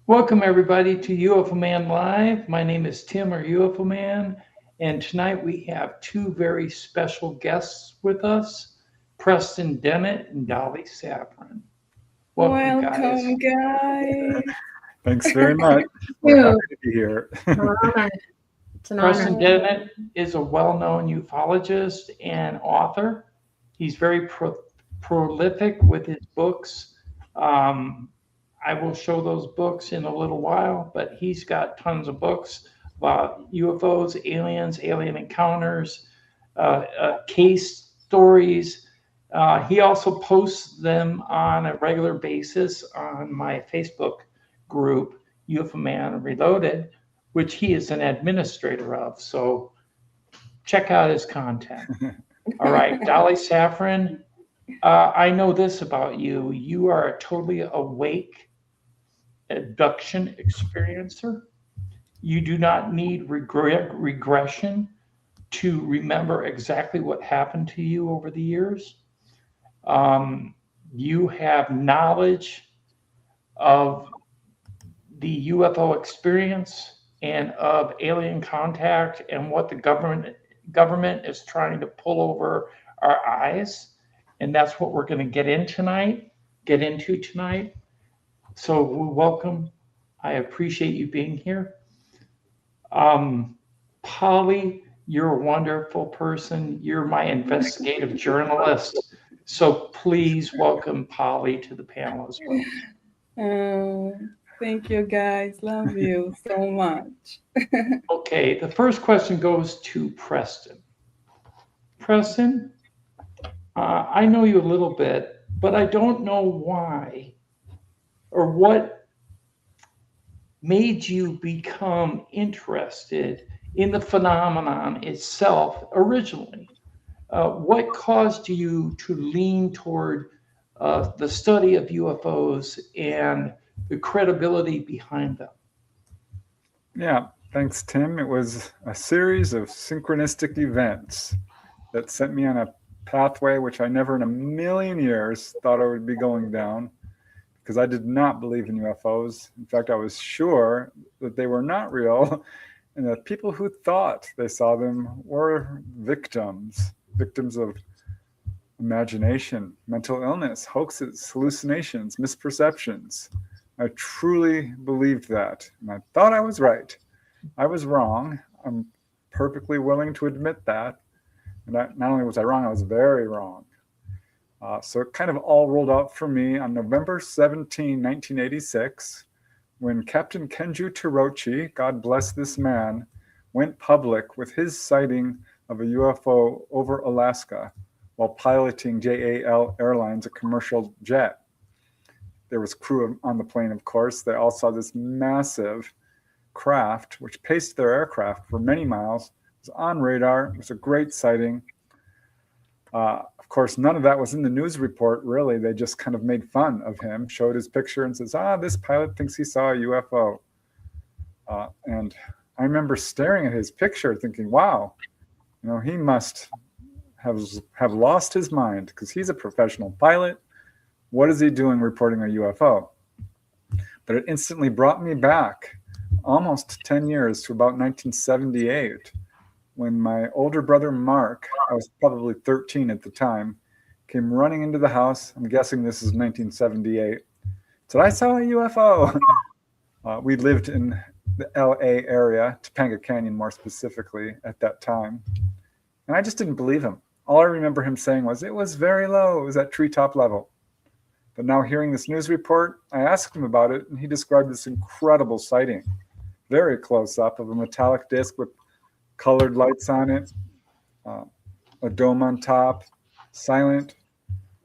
Welcome everybody to UFO Man Live. My name is Tim or UFO Man, and tonight we have two very special guests with us, Preston Dennett and Dolly Safran. Welcome, guys. Welcome, guys. Thanks very much. We're happy to be here. It's an Preston honor. Dennett is a well-known ufologist and author. He's very prolific with his books. I will show those books in a little while, but he's got tons of books about UFOs, aliens, alien encounters, case stories. He also posts them on a regular basis on my Facebook group, UFO Man Reloaded, which he is an administrator of. So check out his content. All right, Dolly Safran, I know this about you. You are a totally awake abduction experiencer. You do not need regression to remember exactly what happened to you over the years. You have knowledge of the UFO experience and of alien contact and what the government is trying to pull over our eyes. And that's what we're going to get into tonight. So welcome. I appreciate you being here. Polly, you're a wonderful person. You're my investigative journalist. So please welcome Polly to the panel as well. Thank you, guys. Love you so much. Okay, the first question goes to Preston. Preston, I know you a little bit, but I don't know why or what made you become interested in the phenomenon itself originally. What caused you to lean toward the study of UFOs and the credibility behind them? Yeah, thanks, Tim. It was a series of synchronistic events that sent me on a pathway which I never in a million years thought I would be going down, because I did not believe in UFOs. In fact, I was sure that they were not real, and that people who thought they saw them were victims of imagination, mental illness, hoaxes, hallucinations, misperceptions. I truly believed that, and I thought I was right. I was wrong. I'm perfectly willing to admit that. And not only was I wrong, I was very wrong. So it kind of all rolled out for me on November 17, 1986, when Captain Kenju Torochi, God bless this man, went public with his sighting of a UFO over Alaska while piloting JAL Airlines, a commercial jet. There was crew on the plane, of course. They all saw this massive craft, which paced their aircraft for many miles. It was on radar. It was a great sighting. Of course, none of that was in the news report, really. They just kind of made fun of him, showed his picture and says, this pilot thinks he saw a UFO. And I remember staring at his picture thinking, wow, he must have lost his mind, because he's a professional pilot. What is he doing reporting a UFO? But it instantly brought me back almost 10 years to about 1978, when my older brother, Mark, I was probably 13 at the time, came running into the house. I'm guessing this is 1978. Said, I saw a UFO. We lived in the LA area, Topanga Canyon more specifically at that time. And I just didn't believe him. All I remember him saying was, it was very low. It was at treetop level. But now hearing this news report, I asked him about it, and he described this incredible sighting, very close up, of a metallic disc with colored lights on it, a dome on top, silent,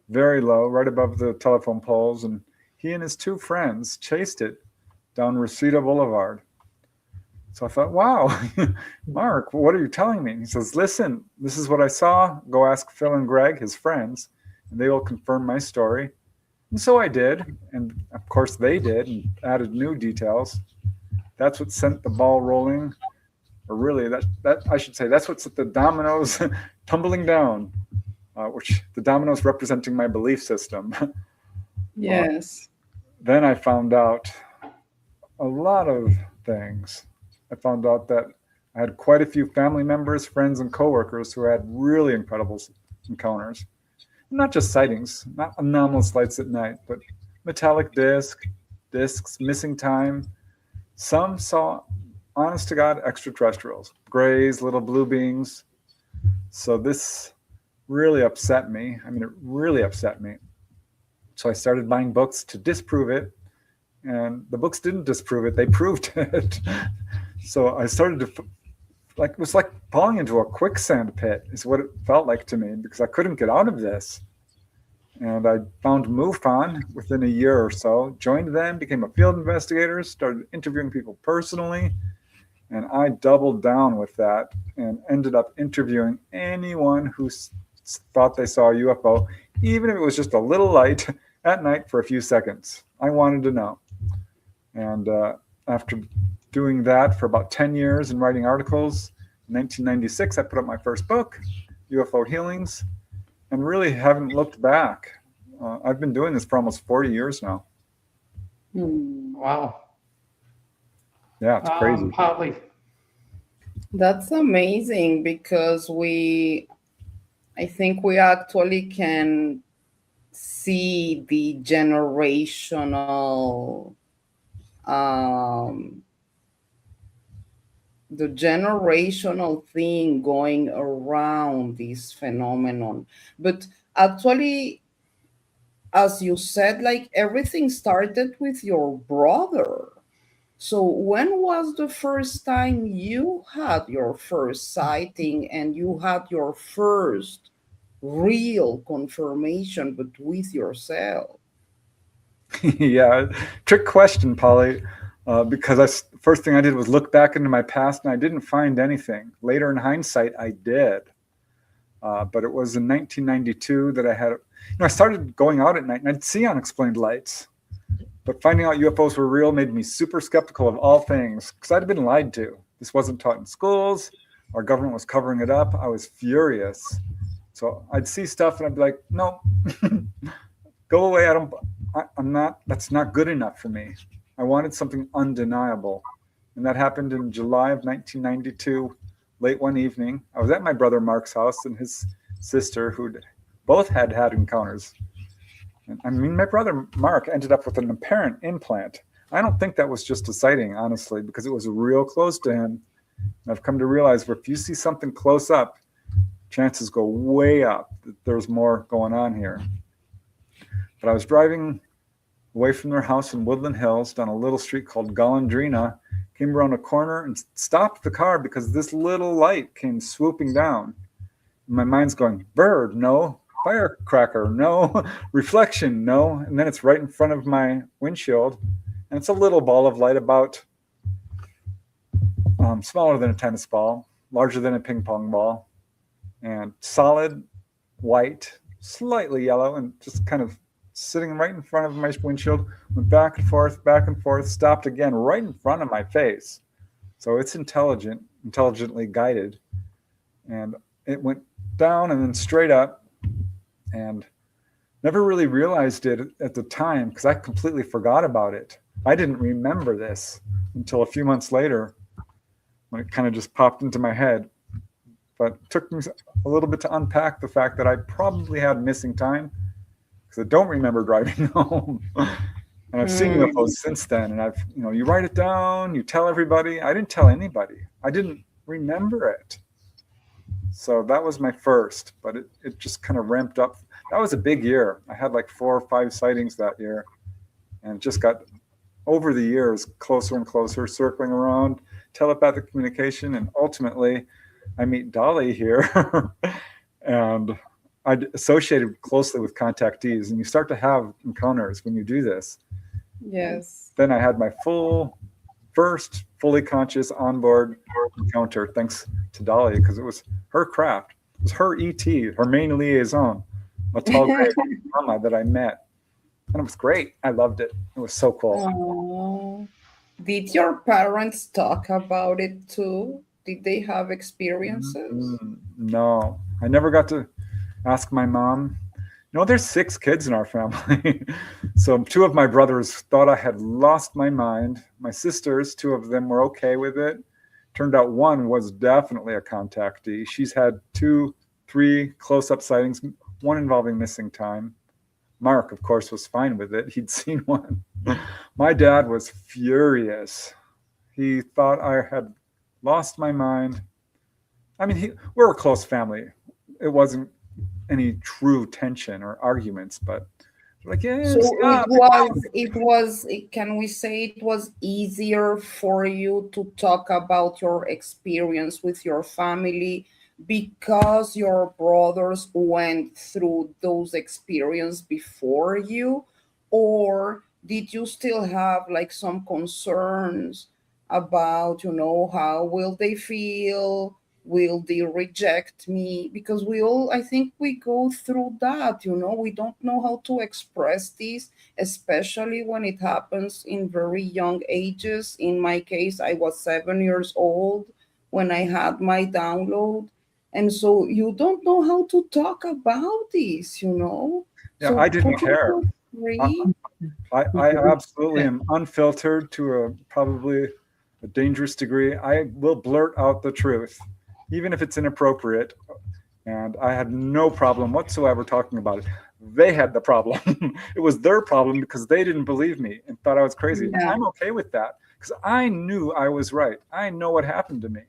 very low, right above the telephone poles. And he and his two friends chased it down Reseda Boulevard. So I thought, wow, Mark, what are you telling me? And he says, listen, this is what I saw. Go ask Phil and Greg, his friends, and they will confirm my story. And so I did. And of course they did, and added new details. That's what sent the ball rolling. Or really, that I should say, that's what set the dominoes tumbling down, which the dominoes representing my belief system. Yes. Then I found out a lot of things. I found out that I had quite a few family members, friends, and coworkers who had really incredible encounters. Not just sightings, not anomalous lights at night, but metallic discs, missing time. Some saw, honest to God, extraterrestrials, grays, little blue beings. So this really upset me. I mean, it really upset me. So I started buying books to disprove it. And the books didn't disprove it, they proved it. So I started to, it was like falling into a quicksand pit, is what it felt like to me, because I couldn't get out of this. And I found MUFON within a year or so, joined them, became a field investigator, started interviewing people personally. And I doubled down with that and ended up interviewing anyone who thought they saw a UFO, even if it was just a little light at night for a few seconds. I wanted to know. And after doing that for about 10 years and writing articles, in 1996, I put up my first book, UFO Healings, and really haven't looked back. I've been doing this for almost 40 years now. Wow. Yeah, it's crazy. Polly. That's amazing because I think we actually can see the generational thing going around this phenomenon. But actually, as you said, like everything started with your brother. So when was the first time you had your first sighting and you had your first real confirmation, but with yourself? Yeah, trick question, Polly, because first thing I did was look back into my past and I didn't find anything. Later in hindsight, I did. But it was in 1992 that I started going out at night and I'd see unexplained lights. But finding out UFOs were real made me super skeptical of all things because I'd been lied to. This wasn't taught in schools. Our government was covering it up. I was furious. So I'd see stuff and I'd be like, no, go away. That's not good enough for me. I wanted something undeniable. And that happened in July of 1992, late one evening. I was at my brother Mark's house and his sister, who both had encounters. And I mean, my brother Mark ended up with an apparent implant. I don't think that was just a sighting, honestly, because it was real close to him. And I've come to realize if you see something close up, chances go way up that there's more going on here. But I was driving away from their house in Woodland Hills down a little street called Golondrina, came around a corner and stopped the car because this little light came swooping down. And my mind's going, bird, no. Firecracker, no. Reflection, no. And then it's right in front of my windshield. And it's a little ball of light about smaller than a tennis ball, larger than a ping pong ball, and solid white, slightly yellow, and just kind of sitting right in front of my windshield, went back and forth, stopped again right in front of my face. So it's intelligently guided. And it went down and then straight up. And never really realized it at the time because I completely forgot about it. I didn't remember this until a few months later when it kind of just popped into my head. But it took me a little bit to unpack the fact that I probably had missing time because I don't remember driving home. And I've seen UFOs since then. And you write it down, you tell everybody. I didn't tell anybody. I didn't remember it. So that was my first, but it just kind of ramped up. That was a big year. I had like 4 or 5 sightings that year, and it just got, over the years, closer and closer, circling around, telepathic communication, and ultimately I meet Dolly here, and I associated closely with contactees, and you start to have encounters when you do this. Yes. Then I had my first fully conscious onboard encounter, thanks to Dolly, because it was her craft. It was her ET, her main liaison, a tall gray mama that I met. And it was great. I loved it. It was so cool. Oh. Did your parents talk about it too? Did they have experiences? No, I never got to ask my mom. There's 6 kids in our family. So 2 of my brothers thought I had lost my mind. My sisters, 2 of them were okay with it. Turned out one was definitely a contactee. She's had 2, 3 close-up sightings, one involving missing time. Mark, of course, was fine with it. He'd seen one. My dad was furious. He thought I had lost my mind. I mean, we're a close family. It wasn't any true tension or arguments, but like, yeah, So stop. can we say it was easier for you to talk about your experience with your family because your brothers went through those experiences before you? Or did you still have like some concerns about, how will they feel? Will they reject me? Because I think we go through that, we don't know how to express this, especially when it happens in very young ages. In my case, I was 7 years old when I had my download. And so you don't know how to talk about this. Yeah, So I didn't put care. yourself free. I absolutely am unfiltered to probably a dangerous degree. I will blurt out the truth, even if it's inappropriate. And I had no problem whatsoever talking about it. They had the problem. It was their problem because they didn't believe me and thought I was crazy. Yeah. I'm okay with that because I knew I was right. I know what happened to me.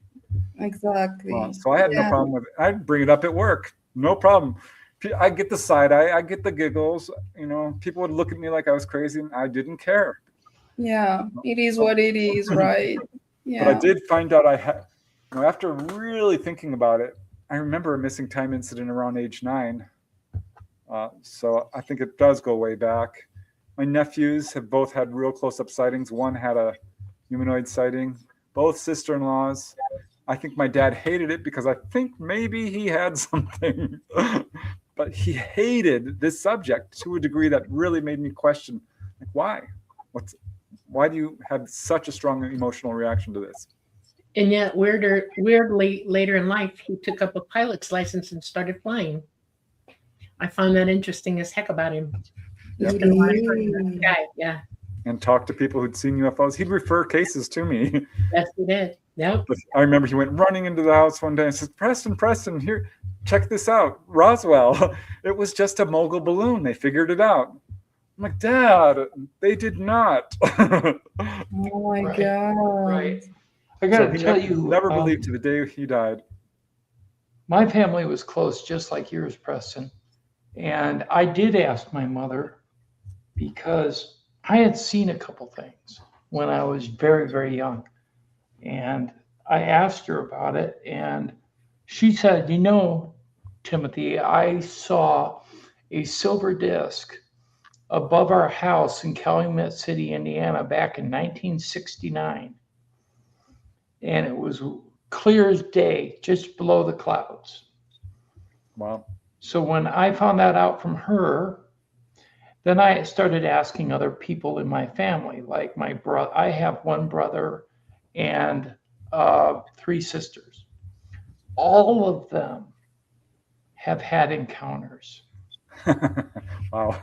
Exactly. So I had no problem with it. I'd bring it up at work. No problem. I get the side eye. I get the giggles. People would look at me like I was crazy, and I didn't care. Yeah, it is what it is, right? Yeah. But I did find out I had, after really thinking about it, I remember a missing time incident around age 9. So I think it does go way back. My nephews have both had real close-up sightings. One had a humanoid sighting. Both sister-in-laws. I think my dad hated it because I think maybe he had something. But he hated this subject to a degree that really made me question, like, why? Why do you have such a strong emotional reaction to this? And yet, weirdly, later in life, he took up a pilot's license and started flying. I found that interesting as heck about him. He spent a lot of time with that guy, yeah. And talk to people who'd seen UFOs. He'd refer cases to me. Yes, he did. Yep. But I remember he went running into the house one day and says, Preston, here, check this out. Roswell, it was just a mogul balloon. They figured it out. I'm like, Dad, they did not. Oh my God. Right. I got to tell you. Never believed to the day he died. My family was close, just like yours, Preston. And I did ask my mother because I had seen a couple things when I was very, very young. And I asked her about it. And she said, Timothy, I saw a silver disc above our house in Calumet City, Indiana, back in 1969. And it was clear as day, just below the clouds. Wow. So when I found that out from her, then I started asking other people in my family, like my brother. I have one brother and 3 sisters. All of them have had encounters. Wow.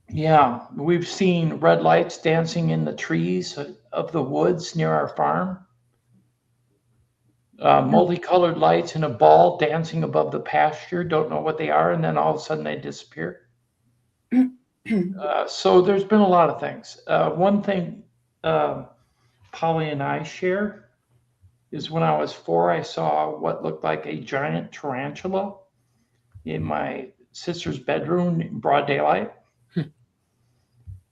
Yeah, we've seen red lights dancing in the trees of the woods near our farm. Multicolored lights in a ball dancing above the pasture. Don't know what they are, and then all of a sudden they disappear. So there's been a lot of things. One thing Polly and I share is when I was 4, I saw what looked like a giant tarantula in my sister's bedroom in broad daylight.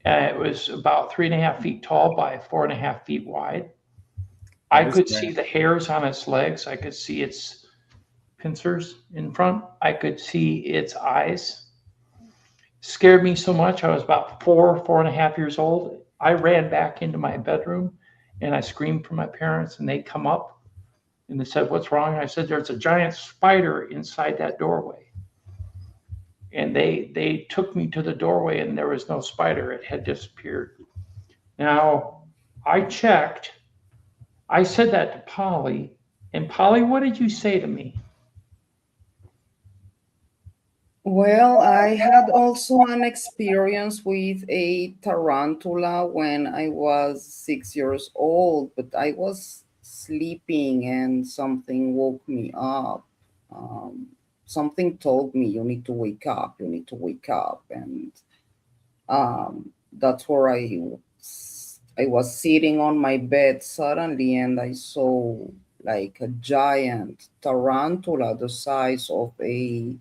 It was about 3.5 feet tall by 4.5 feet wide. I could see the hairs on its legs. I could see its pincers in front. I could see its eyes. Scared me so much. I was about 4.5 years old. I ran back into my bedroom and I screamed for my parents, and they come up and they said, "What's wrong?" I said, "There's a giant spider inside that doorway." And they took me to the doorway, and there was no spider. It had disappeared. Now, I checked. I said that to Polly. And Polly, what did you say to me? Well, I had also an experience with a tarantula when I was 6 years old, but I was sleeping and something woke me up. Something told me, you need to wake up, you need to wake up. And that's where I was sitting on my bed suddenly and I saw like a giant tarantula the size of a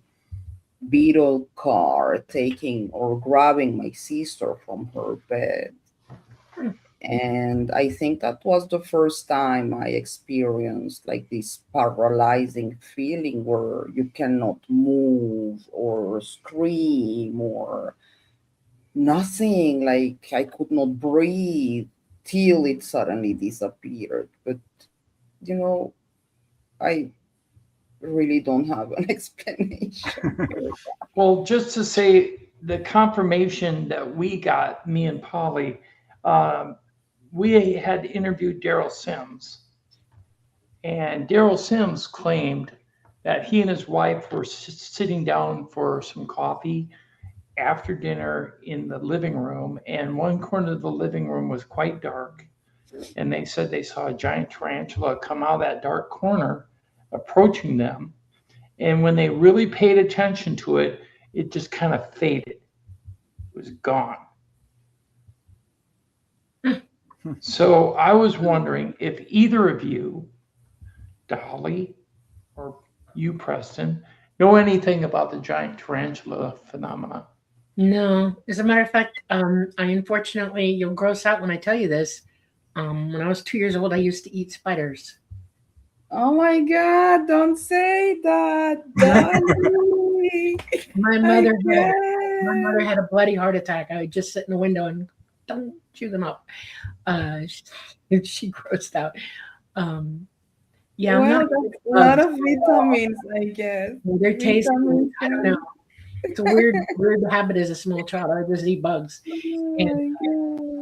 beetle car taking or grabbing my sister from her bed. And I think that was the first time I experienced like this paralyzing feeling where you cannot move or scream or nothing. Like I could not breathe till it suddenly disappeared. But you know, I really don't have an explanation. Well, just to say the confirmation that we got, me and Polly, um, we had interviewed Daryl Sims, and Daryl Sims claimed that he and his wife were sitting down for some coffee after dinner in the living room, and one corner of the living room was quite dark. And they said they saw a giant tarantula come out of that dark corner approaching them. And when they really paid attention to it, it just kind of faded. It was gone. So I was wondering if either of you, Dolly or you, Preston, know anything about the giant tarantula phenomena. No, as a matter of fact, I unfortunately, you'll gross out when I tell you this. When I was 2 years old, I used to eat spiders. Oh my God, don't say that, Dolly. My I mother had my mother can't. had a bloody heart attack. I would just sit in the window and don't chew them up. She grossed out. Um, yeah, I'm Well, not. that's a lot of vitamins, I guess. They're tasty. Vitamins. I don't know. It's a weird habit as a small child. I just eat bugs, Oh and my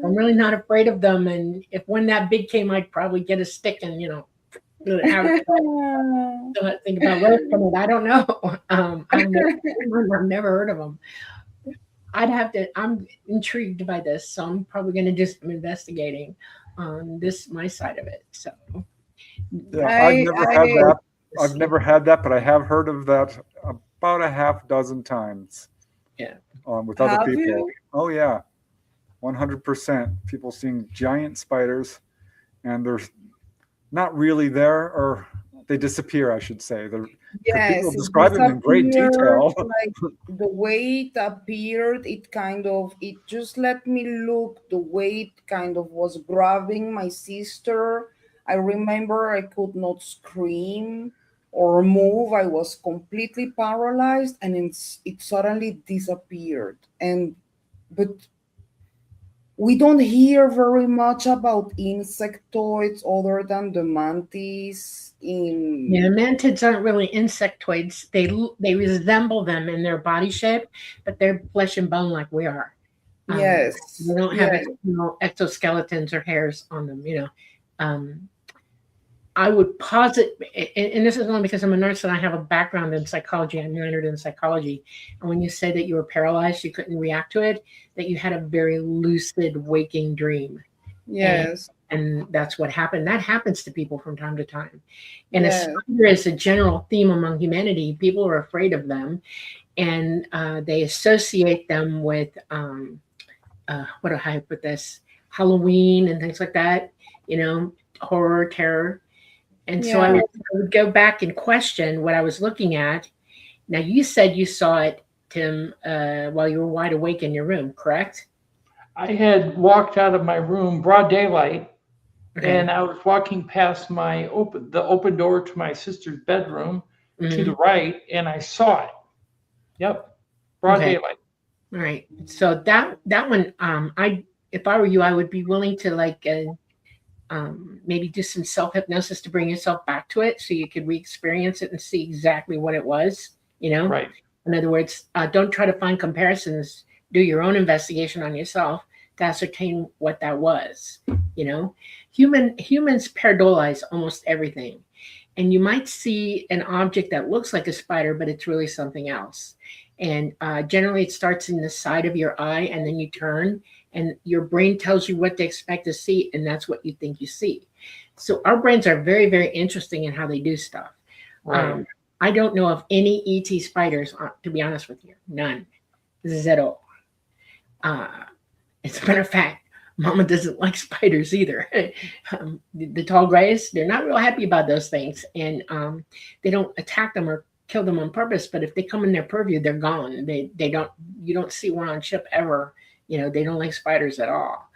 I'm God. really not afraid of them. And if one that big came, I'd probably get a stick and have it. Don't think about roasting it. I don't know. I've never heard of them. I'd have to. I'm intrigued by this, so I'm probably going to do some investigating on this my side of it. So Yeah, I've I, never had I, that. I've never had that, but I have heard of that about a half dozen times yeah. with other have people. you? Oh yeah, 100%. People seeing giant spiders, and they're not really there, or they disappear, I should say. They're, people Yes, it describe them in great disappeared. detail. Like the way it appeared, it just let me look. The way it kind of was grabbing my sister. I remember I could not scream or move. I was completely paralyzed, and it suddenly disappeared. But we don't hear very much about insectoids other than the mantis Yeah, in. mantids aren't really insectoids. They resemble them in their body shape, but they're flesh and bone like we are. They Yes, don't have yes. exoskeletons or hairs on them. Um, I would posit, and this is only because I'm a nurse and I have a background in psychology. I'm minored in psychology. And when you say that you were paralyzed, you couldn't react to it, that you had a very lucid waking dream. And, Yes, and that's what happened. That happens to people from time to time. And a yes, spider is a general theme among humanity. People are afraid of them, and they associate them with, what do I put this? Halloween and things like that, horror, terror. And so I yeah. would go back and question what I was looking at. Now, you said you saw it, Tim, while you were wide awake in your room, correct? I had walked out of my room, broad daylight, Okay. and I was walking past the open door to my sister's bedroom to the Hmm. right, and I saw it. Yep, broad Okay. daylight. All right. So that one, if I were you, I would be willing to maybe do some self hypnosis to bring yourself back to it, so you could re-experience it and see exactly what it was. Right. In other words, don't try to find comparisons. Do your own investigation on yourself to ascertain what that was. Humans pareidolia almost everything, and you might see an object that looks like a spider, but it's really something else. And generally, it starts in the side of your eye, and then you turn, and your brain tells you what to expect to see, and that's what you think you see. So our brains are very, very interesting in how they do stuff. Right. I don't know of any ET spiders, to be honest with you. None. Zero. As a matter of fact, Mama doesn't like spiders either. The tall grays, they're not real happy about those things, and they don't attack them or kill them on purpose. But if they come in their purview, they're gone. They don't. You don't see one on ship ever. They don't like spiders at all.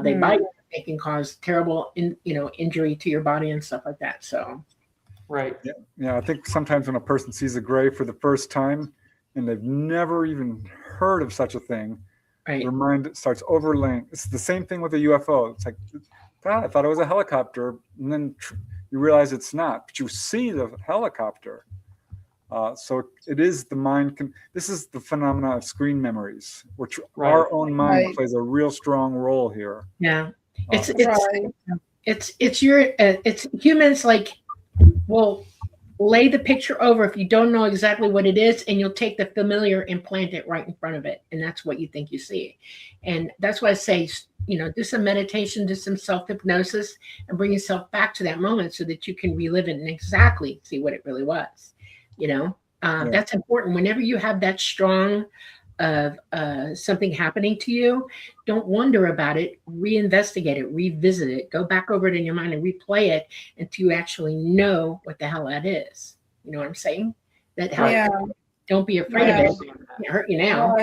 They bite. They can cause terrible, injury to your body and stuff like that. So, Right. Yeah. I think sometimes when a person sees a gray for the first time and they've never even heard of such a thing, right. their mind starts overlaying. It's the same thing with a UFO. It's like, God, I thought it was a helicopter, and then you realize it's not, but you see the helicopter. So it is the mind. This is the phenomena of screen memories, which our own mind plays a real strong role here. Yeah, it's humans will lay the picture over if you don't know exactly what it is, and you'll take the familiar and plant it right in front of it, and that's what you think you see. And that's why I say, do some meditation, do some self-hypnosis, and bring yourself back to that moment so that you can relive it and exactly see what it really was. That's important. Whenever you have that strong of something happening to you, don't wonder about it, reinvestigate it, revisit it, go back over it in your mind and replay it until you actually know what the hell that is. You know what I'm saying? Don't be afraid of it. It can't hurt you now.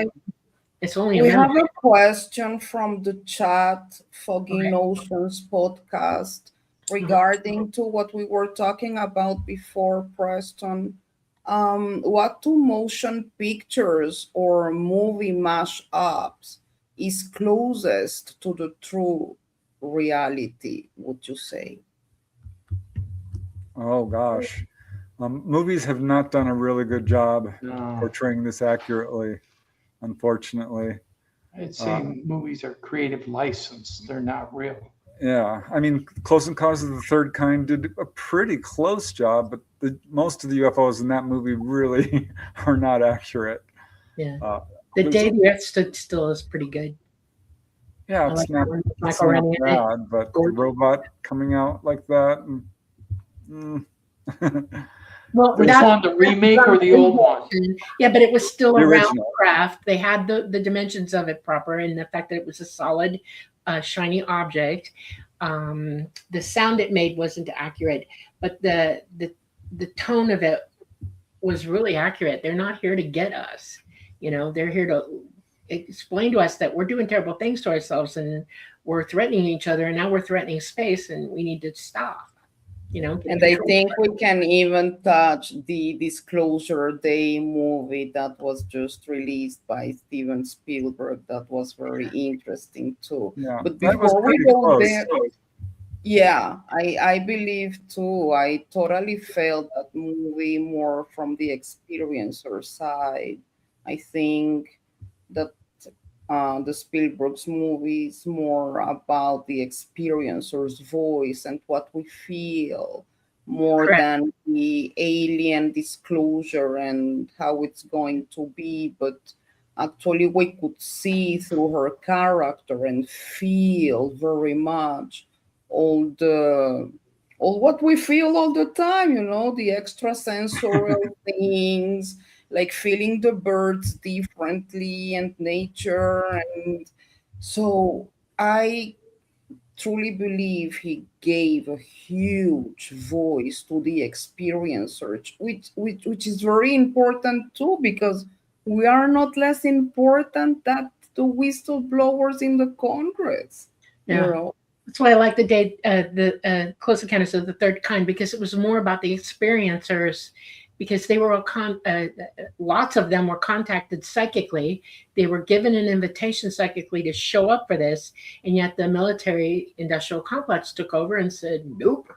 It's only we have a question from the chat, Foggy Okay. Notions podcast, regarding to what we were talking about before, Preston. What two motion pictures or movie mashups is closest to the true reality, would you say? Oh gosh, movies have not done a really good job No. portraying this accurately, unfortunately. I'd say movies are creative license. They're not real. Yeah, I mean, Close Encounters of the Third Kind did a pretty close job, but most of the UFOs in that movie really are not accurate. Yeah. The Day the Earth Stood Still is pretty good. Yeah, it's not bad, but the robot coming out like that. Well, which one, the remake or the old one? Yeah, but it was still The a round original. craft. They had the dimensions of it proper, and the fact that it was a solid, shiny object. The sound it made wasn't accurate, but the tone of it was really accurate. They're not here to get us. They're here to explain to us that we're doing terrible things to ourselves and we're threatening each other, and now we're threatening space, and we need to stop. And I think we can even touch the Disclosure Day movie that was just released by Steven Spielberg. That was very interesting too. Yeah, but that was before we pretty go close. there, yeah, I believe too. I totally felt that movie more from the experiencer side. I think that the Spielberg's movie is more about the experiencer's voice and what we feel more Correct. than the alien disclosure and how it's going to be. But actually, we could see through her character and feel very much all what we feel all the time, the extrasensorial things, like feeling the birds differently and nature. And so I truly believe he gave a huge voice to the experiencer, which is very important too, because we are not less important than the whistleblowers in the Congress. Yeah. That's why I like the Close Encounters of the Third Kind, because it was more about the experiencers, because they were all lots of them were contacted psychically. They were given an invitation psychically to show up for this, and yet the military industrial complex took over and said nope.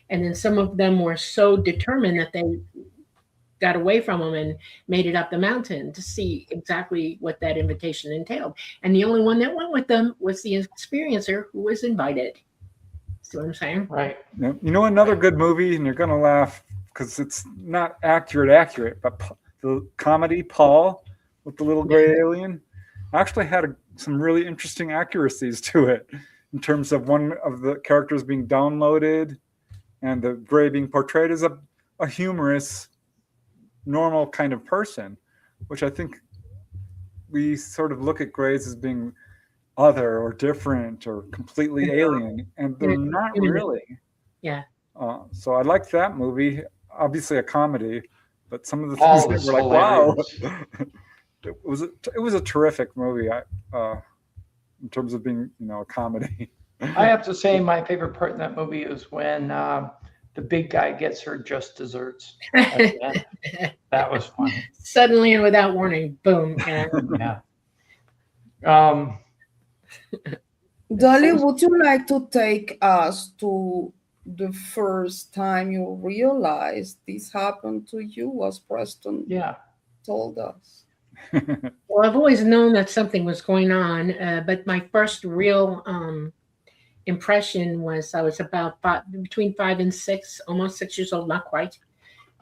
And then some of them were so determined that they got away from them and made it up the mountain to see exactly what that invitation entailed. And the only one that went with them was the experiencer who was invited. See what I'm saying? Right. You know another good movie, and you're gonna laugh because it's not accurate, but the comedy Paul with the little gray alien actually had some really interesting accuracies to it in terms of one of the characters being downloaded and the gray being portrayed as a humorous, normal kind of person, which I think we sort of look at grays as being other or different or completely alien, and they're not really. Yeah. So I liked that movie. Obviously a comedy, but some of the Paul things is that were like, wow. hilarious. It was a terrific movie. In terms of being, a comedy. I have to say, my favorite part in that movie is when the big guy gets her just desserts at the end. That was funny. Suddenly and without warning, boom. And Yeah. Dolly, would you like to take us to the first time you realized this happened to you, as Preston Yeah. told us? well, I've always known that something was going on, but my first real impression was I was about between 5 and 6, almost 6 years old, not quite.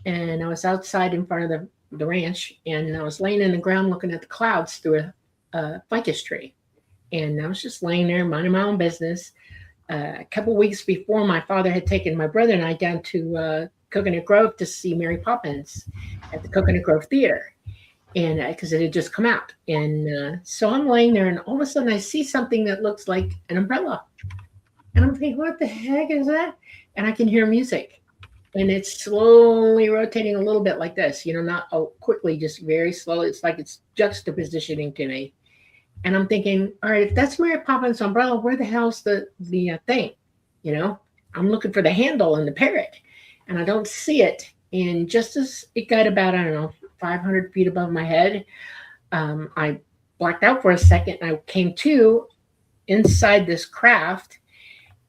And I was outside in front of the ranch, and I was laying in the ground looking at the clouds through a ficus tree. And I was just laying there minding my own business. A couple of weeks before, my father had taken my brother and I down to Coconut Grove to see Mary Poppins at the Coconut Grove Theater, and because it had just come out. And so I'm laying there, and all of a sudden I see something that looks like an umbrella. And I'm thinking, what the heck is that? And I can hear music. And it's slowly rotating a little bit like this, not quickly, just very slow. It's like it's juxtapositioning to me. And I'm thinking, all right, if that's Mary Poppins' umbrella, where the hell's the thing? I'm looking for the handle and the parrot, and I don't see it. And just as it got about, 500 feet above my head, I blacked out for a second, and I came to inside this craft,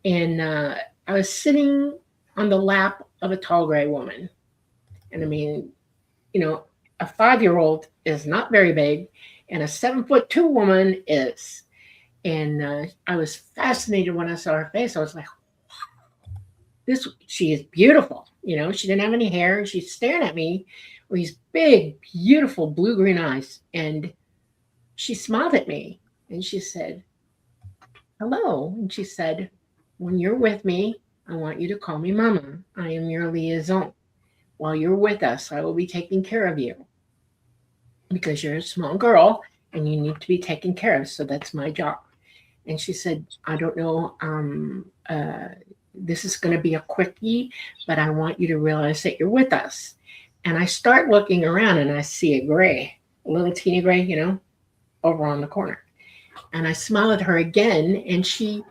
and I was sitting on the lap of a tall gray woman. And I mean, a 5-year-old is not very big, and a 7'2" woman is. And I was fascinated when I saw her face. I was like, wow, she is beautiful. She didn't have any hair. She's staring at me with these big, beautiful blue-green eyes. And she smiled at me, and she said, hello. And she said, when you're with me, I want you to call me Mama. I am your liaison. While you're with us, I will be taking care of you, because you're a small girl and you need to be taken care of. So that's my job. And she said, I don't know, this is going to be a quickie, but I want you to realize that you're with us. And I start looking around, and I see a gray, a little teeny gray, over on the corner. And I smile at her again, and she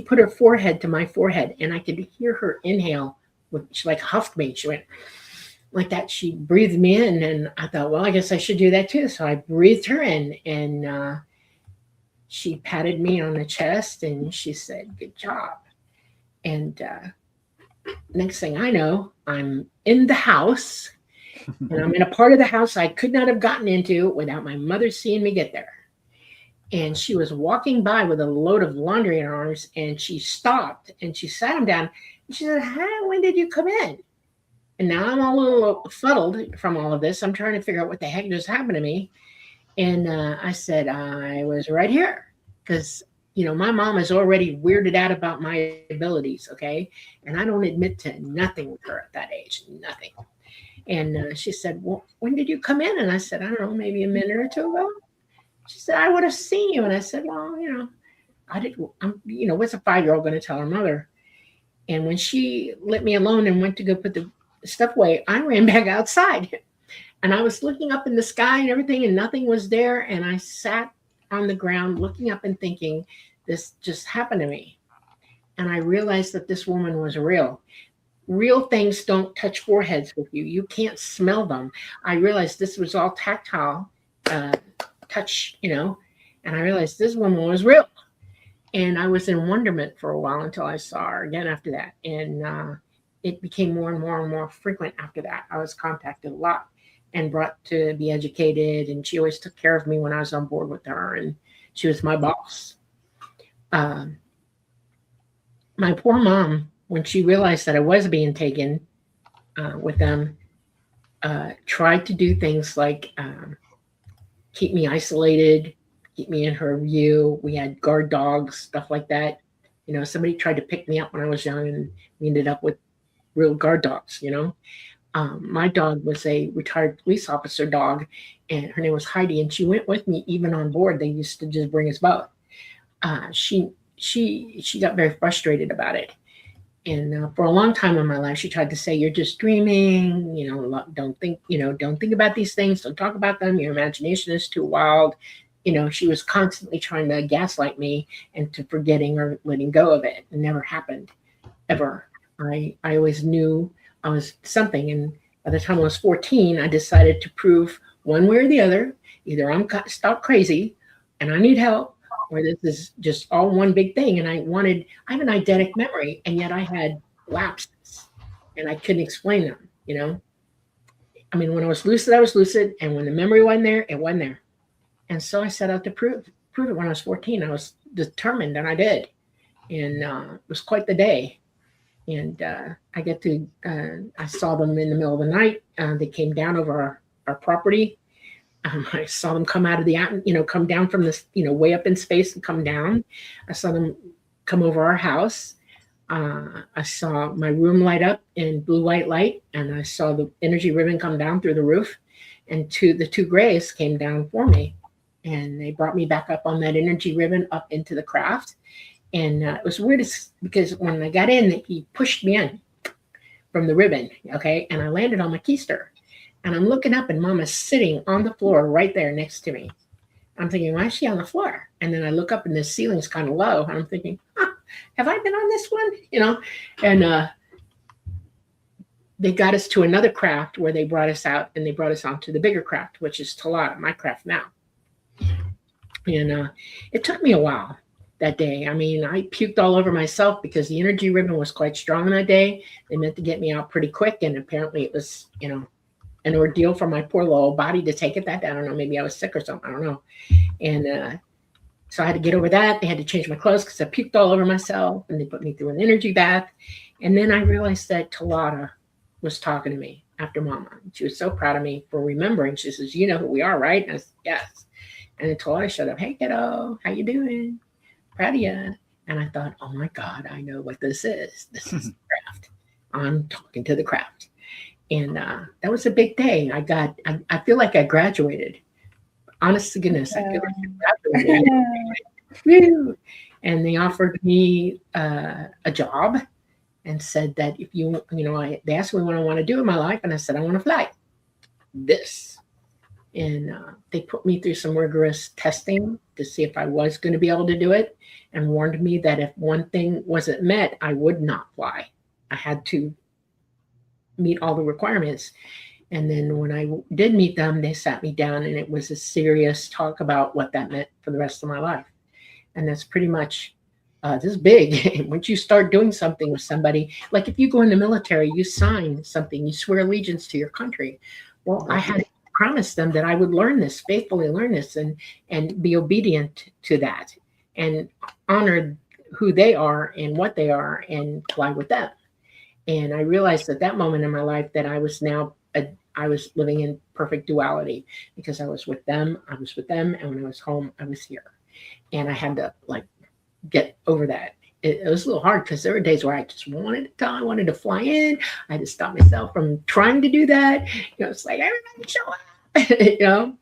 put her forehead to my forehead, and I could hear her inhale. She like huffed me. She went like that. She breathed me in, and I thought, well, I guess I should do that too. So I breathed her in, and she patted me on the chest, and she said, good job. And next thing I know, I'm in the house, and I'm in a part of the house I could not have gotten into without my mother seeing me get there. And she was walking by with a load of laundry in her arms, and she stopped, and she sat him down, and she said, when did you come in? And now I'm a little fuddled from all of this. I'm trying to figure out what the heck just happened to me. And I said, I was right here, because, my mom is already weirded out about my abilities, okay? And I don't admit to nothing with her at that age, nothing. And she said, well, when did you come in? And I said, I don't know, maybe a minute or two ago. She said, I would have seen you. And I said, well, I didn't, what's a 5-year-old going to tell her mother? And when she let me alone and went to go put the stuff away, I ran back outside, and I was looking up in the sky and everything, and nothing was there. And I sat on the ground looking up and thinking, this just happened to me. And I realized that this woman was real. Real things don't touch foreheads with you. You can't smell them. I realized this was all tactile touch, and I realized this woman was real. And I was in wonderment for a while until I saw her again after that. And it became more and more and more frequent after that. I was contacted a lot and brought to be educated. And she always took care of me when I was on board with her. And she was my boss. my poor mom, when she realized that I was being taken with them, tried to do things like keep me isolated, keep me in her view. We had guard dogs, stuff like that. You know, somebody tried to pick me up when I was young, and we ended up with real guard dogs. You know, my dog was a retired police officer dog, and her name was Heidi, and she went with me even on board. They used to just bring us both. She got very frustrated about it, and for a long time in my life, she tried to say, "You're just dreaming. You know, don't think about these things. Don't talk about them. Your imagination is too wild." You know, she was constantly trying to gaslight me into forgetting or letting go of it. It never happened, ever. I always knew I was something, and by the time I was 14, I decided to prove one way or the other: either I'm stark crazy and I need help, or this is just all one big thing. And I have an eidetic memory, and yet I had lapses, and I couldn't explain them. You know, I mean, when I was lucid, and when the memory wasn't there, it wasn't there. And so I set out to prove it. When I was 14, I was determined, and I did. And it was quite the day. And I saw them in the middle of the night. They came down over our property. I saw them come out of come down from this, way up in space and come down. I saw them come over our house. I saw my room light up in blue white light, and I saw the energy ribbon come down through the roof, and the two grays came down for me, and they brought me back up on that energy ribbon up into the craft. And it was weird because when I got in, he pushed me in from the ribbon, okay, and I landed on my keister. And I'm looking up, and Mama's sitting on the floor right there next to me. I'm thinking, why is she on the floor? And then I look up, and the ceiling's kind of low, and I'm thinking, have I been on this one? And they got us to another craft where they brought us out, and they brought us onto the bigger craft, which is Talata, my craft now. And it took me a while that day. I mean, I puked all over myself because the energy ribbon was quite strong that day. They meant to get me out pretty quick, and apparently it was, an ordeal for my poor little body to take it that day. I don't know, maybe I was sick or something. I don't know. And so I had to get over that. They had to change my clothes because I puked all over myself, and they put me through an energy bath. And then I realized that Talata was talking to me after Mama. She was so proud of me for remembering. She says, "You know who we are, right?" And I said, "Yes." And then Talata showed up. "Hey, kiddo, how you doing? Proud of you." And I thought, oh my God, I know what this is. This is the craft. I'm talking to the craft. And that was a big day. I feel like I graduated. Honest to goodness, I feel like I graduated. And they offered me a job and said that if they asked me what I want to do in my life, and I said, I want to fly this. And they put me through some rigorous testing to see if I was going to be able to do it, and warned me that if one thing wasn't met, I would not fly. I had to meet all the requirements. And then when I did meet them, they sat me down, and it was a serious talk about what that meant for the rest of my life. And that's pretty much, this is big. Once you start doing something with somebody, like if you go in the military, you sign something, you swear allegiance to your country. Well, I had promised them that I would learn this, faithfully learn this, and be obedient to that, and honor who they are and what they are, and fly with them. And I realized at that moment in my life that I was living in perfect duality, because I was with them, and when I was home, I was here. And I had to get over that. It was a little hard because there were days where I just wanted to fly in. I had to stop myself from trying to do that. It's like, everybody show up.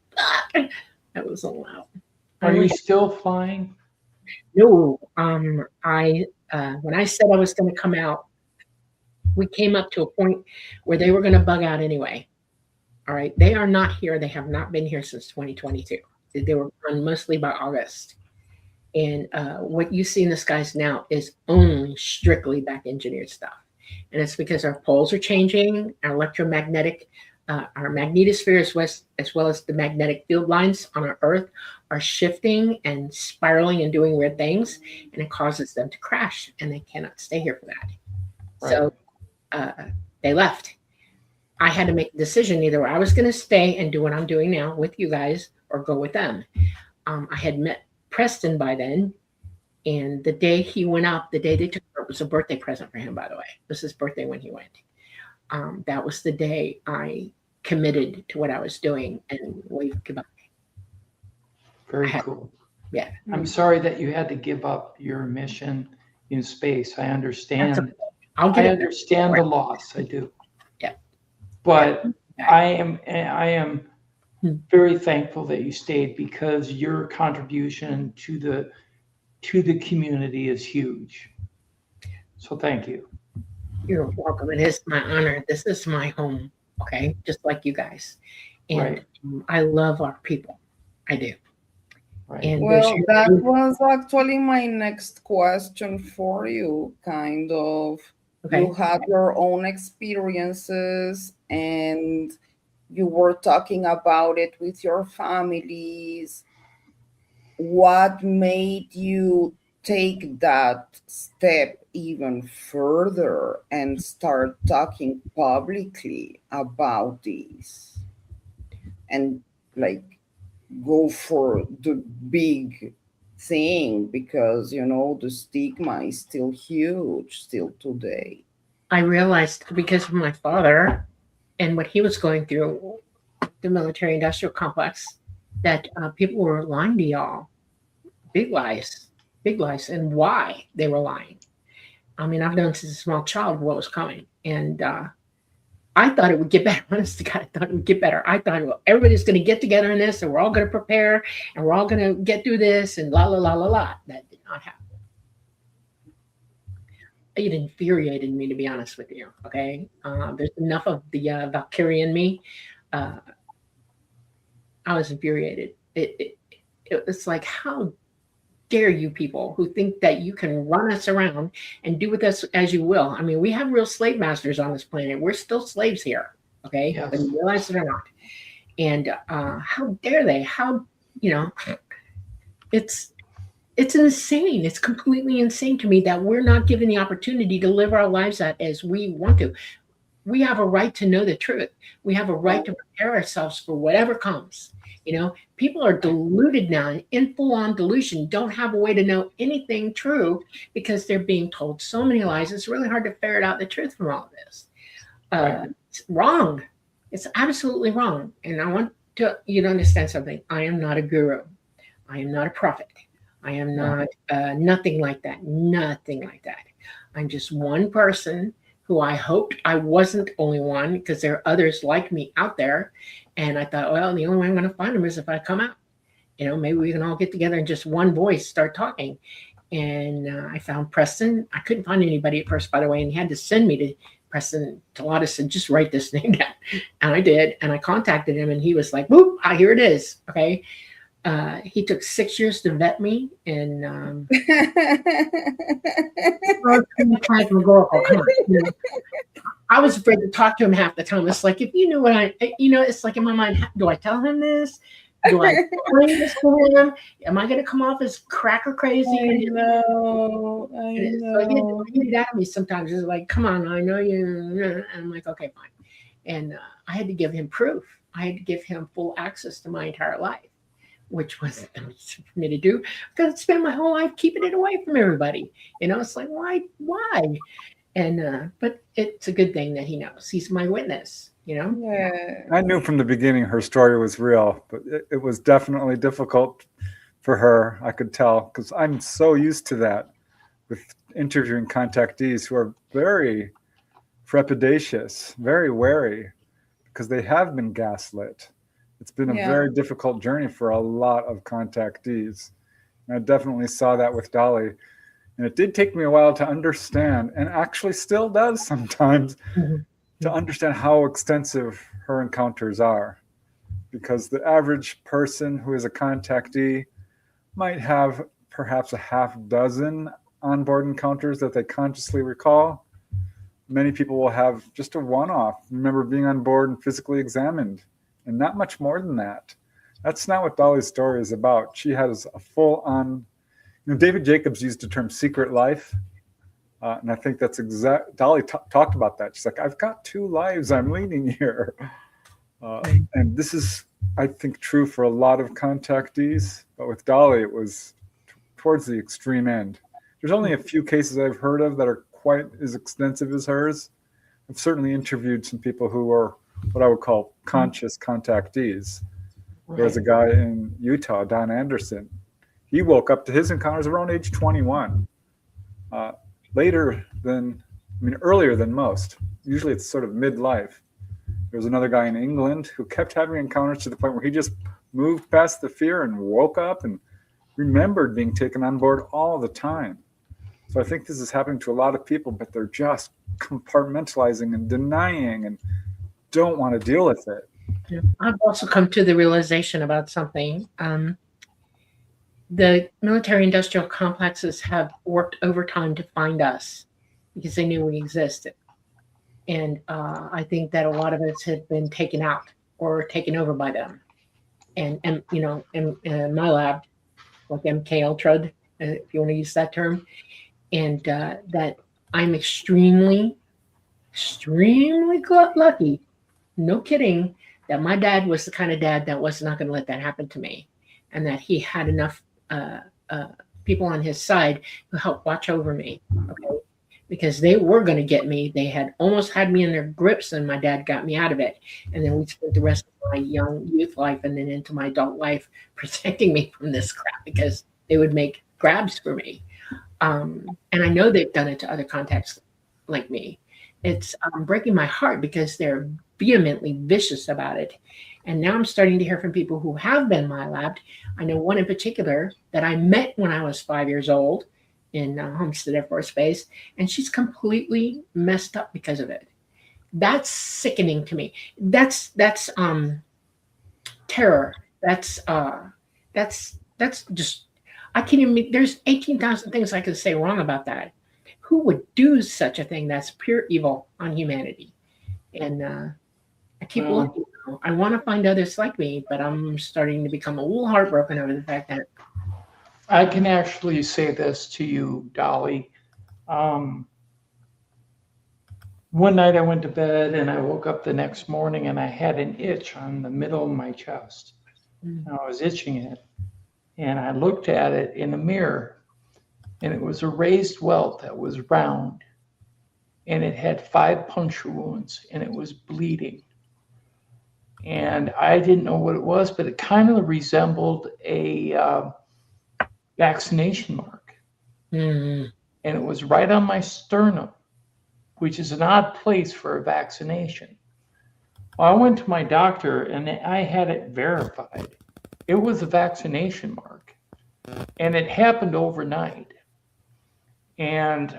That was so loud. Are you still flying? No. When I said I was going to come out, we came up to a point where they were going to bug out anyway. All right. They are not here. They have not been here since 2022. They were gone mostly by August. And what you see in the skies now is only strictly back engineered stuff. And it's because our poles are changing, our electromagnetic, our magnetosphere, as well as the magnetic field lines on our Earth, are shifting and spiraling and doing weird things. And it causes them to crash, and they cannot stay here for that. Right. So they left. I had to make a decision. Either I was going to stay and do what I'm doing now with you guys, or go with them. I had met Preston by then, and the day he went up, the day they took was a birthday present for him, by the way. It was his birthday when he went. That was the day I committed to what I was doing and waved goodbye. Very cool. Yeah. I'm sorry that you had to give up your mission in space. I understand. I'll get I it. understand the loss. I do. Yeah. But Yeah. I am very thankful that you stayed, because your contribution to the community is huge. So thank you. You're welcome. It is my honor. This is my home. Okay, just like you guys, and Right. I love our people. I do. Right. And Well, that was actually my next question for you, kind of. okay. You had your own experiences and you were talking about it with your families. What made you take that step even further and start talking publicly about this and like go for the big thing? Because you know the stigma is still huge still today. I realized because of my father and what he was going through, the military industrial complex, that people were lying to y'all. Big lies, and why they were lying. I mean, I've known since a small child what was coming, and I thought it would get better. Honest to God, I thought it would get better. I thought, well, everybody's going to get together in this, and we're all going to prepare, and we're all going to get through this, and la la la la la. That did not happen. It infuriated me, to be honest with you. Okay, there's enough of the Valkyrie in me. I was infuriated. It's like, how dare you people who think that you can run us around and do with us as you will? I mean, we have real slave masters on this planet. We're still slaves here. Okay, Yes. whether you realize it or not. And how dare they? How, it's insane. It's completely insane to me that we're not given the opportunity to live our lives out as we want to. We have a right to know the truth. We have a right to prepare ourselves for whatever comes. People are deluded now, in full-on delusion, don't have a way to know anything true because they're being told so many lies. It's really hard to ferret out the truth from all of this. It's wrong. It's absolutely wrong. And I want you to understand something. I am not a guru. I am not a prophet. I am not nothing like that. Nothing like that. I'm just one person who I hoped I wasn't only one, because there are others like me out there. And I thought, well, the only way I'm going to find them is if I come out. Maybe we can all get together and just one voice start talking. And I found Preston. I couldn't find anybody at first, by the way, and he had to send me to Preston. Talata said, just write this name down. And I did. And I contacted him, and he was like, whoop, here it is. Okay. He took 6 years to vet me, and I was afraid to talk to him half the time. It's like, if you knew what it's like in my mind, do I tell him this? Do I explain this to him? Am I going to come off as cracker crazy? I know. So he get at me sometimes. It's like, come on, I know you. And I'm like, okay, fine. And I had to give him proof. I had to give him full access to my entire life, which was for me to do. Because I spent my whole life keeping it away from everybody. It's like, why? And but it's a good thing that he knows. He's my witness. Yeah. I knew from the beginning her story was real, but it was definitely difficult for her. I could tell, because I'm so used to that with interviewing contactees who are very trepidatious, very wary, because they have been gaslit. It's been a very difficult journey for a lot of contactees. And I definitely saw that with Dolly. And it did take me a while to understand, and actually still does sometimes, to understand how extensive her encounters are. Because the average person who is a contactee might have perhaps a half dozen onboard encounters that they consciously recall. Many people will have just a one-off. Remember being on board and physically examined, and not much more than that. That's not what Dolly's story is about. She has a full-on, David Jacobs used the term secret life. And I think that's exact. Dolly talked about that. She's like, I've got 2 lives I'm leading here. And this is, I think, true for a lot of contactees. But with Dolly, it was towards the extreme end. There's only a few cases I've heard of that are quite as extensive as hers. I've certainly interviewed some people who are what I would call conscious contactees. There was a guy in Utah, Don Anderson. He woke up to his encounters around age 21. Earlier than most. Usually it's sort of midlife. There was another guy in England who kept having encounters to the point where he just moved past the fear and woke up and remembered being taken on board all the time. So I think this is happening to a lot of people, but they're just compartmentalizing and denying and don't want to deal with it. Yeah. I've also come to the realization about something. The military-industrial complexes have worked overtime to find us because they knew we existed. And I think that a lot of us have been taken out or taken over by them. And you know, in my lab, like MK Ultra, if you want to use that term, and that I'm extremely lucky, no kidding, that my dad was the kind of dad that was not going to let that happen to me, and that he had enough people on his side who helped watch over me, okay? Because they were going to get me. They had almost had me in their grips, and my dad got me out of it. And then we spent the rest of my young youth life and then into my adult life protecting me from this crap because they would make grabs for me. And I know they've done it to other contacts like me. It's breaking my heart because they're vehemently vicious about it. And now I'm starting to hear from people who have been MyLabbed. I know one in particular that I met when I was 5 years old in Homestead Air Force Base, and she's completely messed up because of it. That's sickening to me. That's terror. That's just, I can't even, there's 18,000 things I could say wrong about that. Who would do such a thing? That's pure evil on humanity. And I keep looking. I want to find others like me, but I'm starting to become a little heartbroken over the fact that I can actually say this to you, Dolly. One night I went to bed and I woke up the next morning and I had an itch on the middle of my chest. And I was itching it. And I looked at it in a mirror, and it was a raised welt that was round. And it had 5 puncture wounds and it was bleeding. And I didn't know what it was, but it kind of resembled a vaccination mark. And it was right on my sternum, which is an odd place for a vaccination. Well, I went to my doctor and I had it verified. It was a vaccination mark, and it happened overnight. And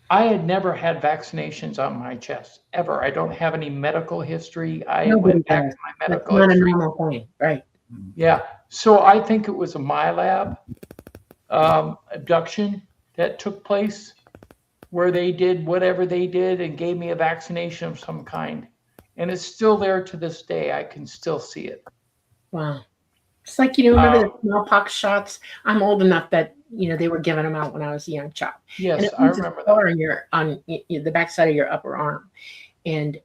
I had never had vaccinations on my chest, ever. I don't have any medical history. I went back to my medical history. Not a normal thing, right? Yeah. So I think it was a MyLab abduction that took place where they did whatever they did and gave me a vaccination of some kind. And it's still there to this day. I can still see it. Wow. It's like, you know, remember the smallpox shots? I'm old enough that, you know, they were giving them out when I was a young child. Yes, I remember that. On the backside of your upper arm. And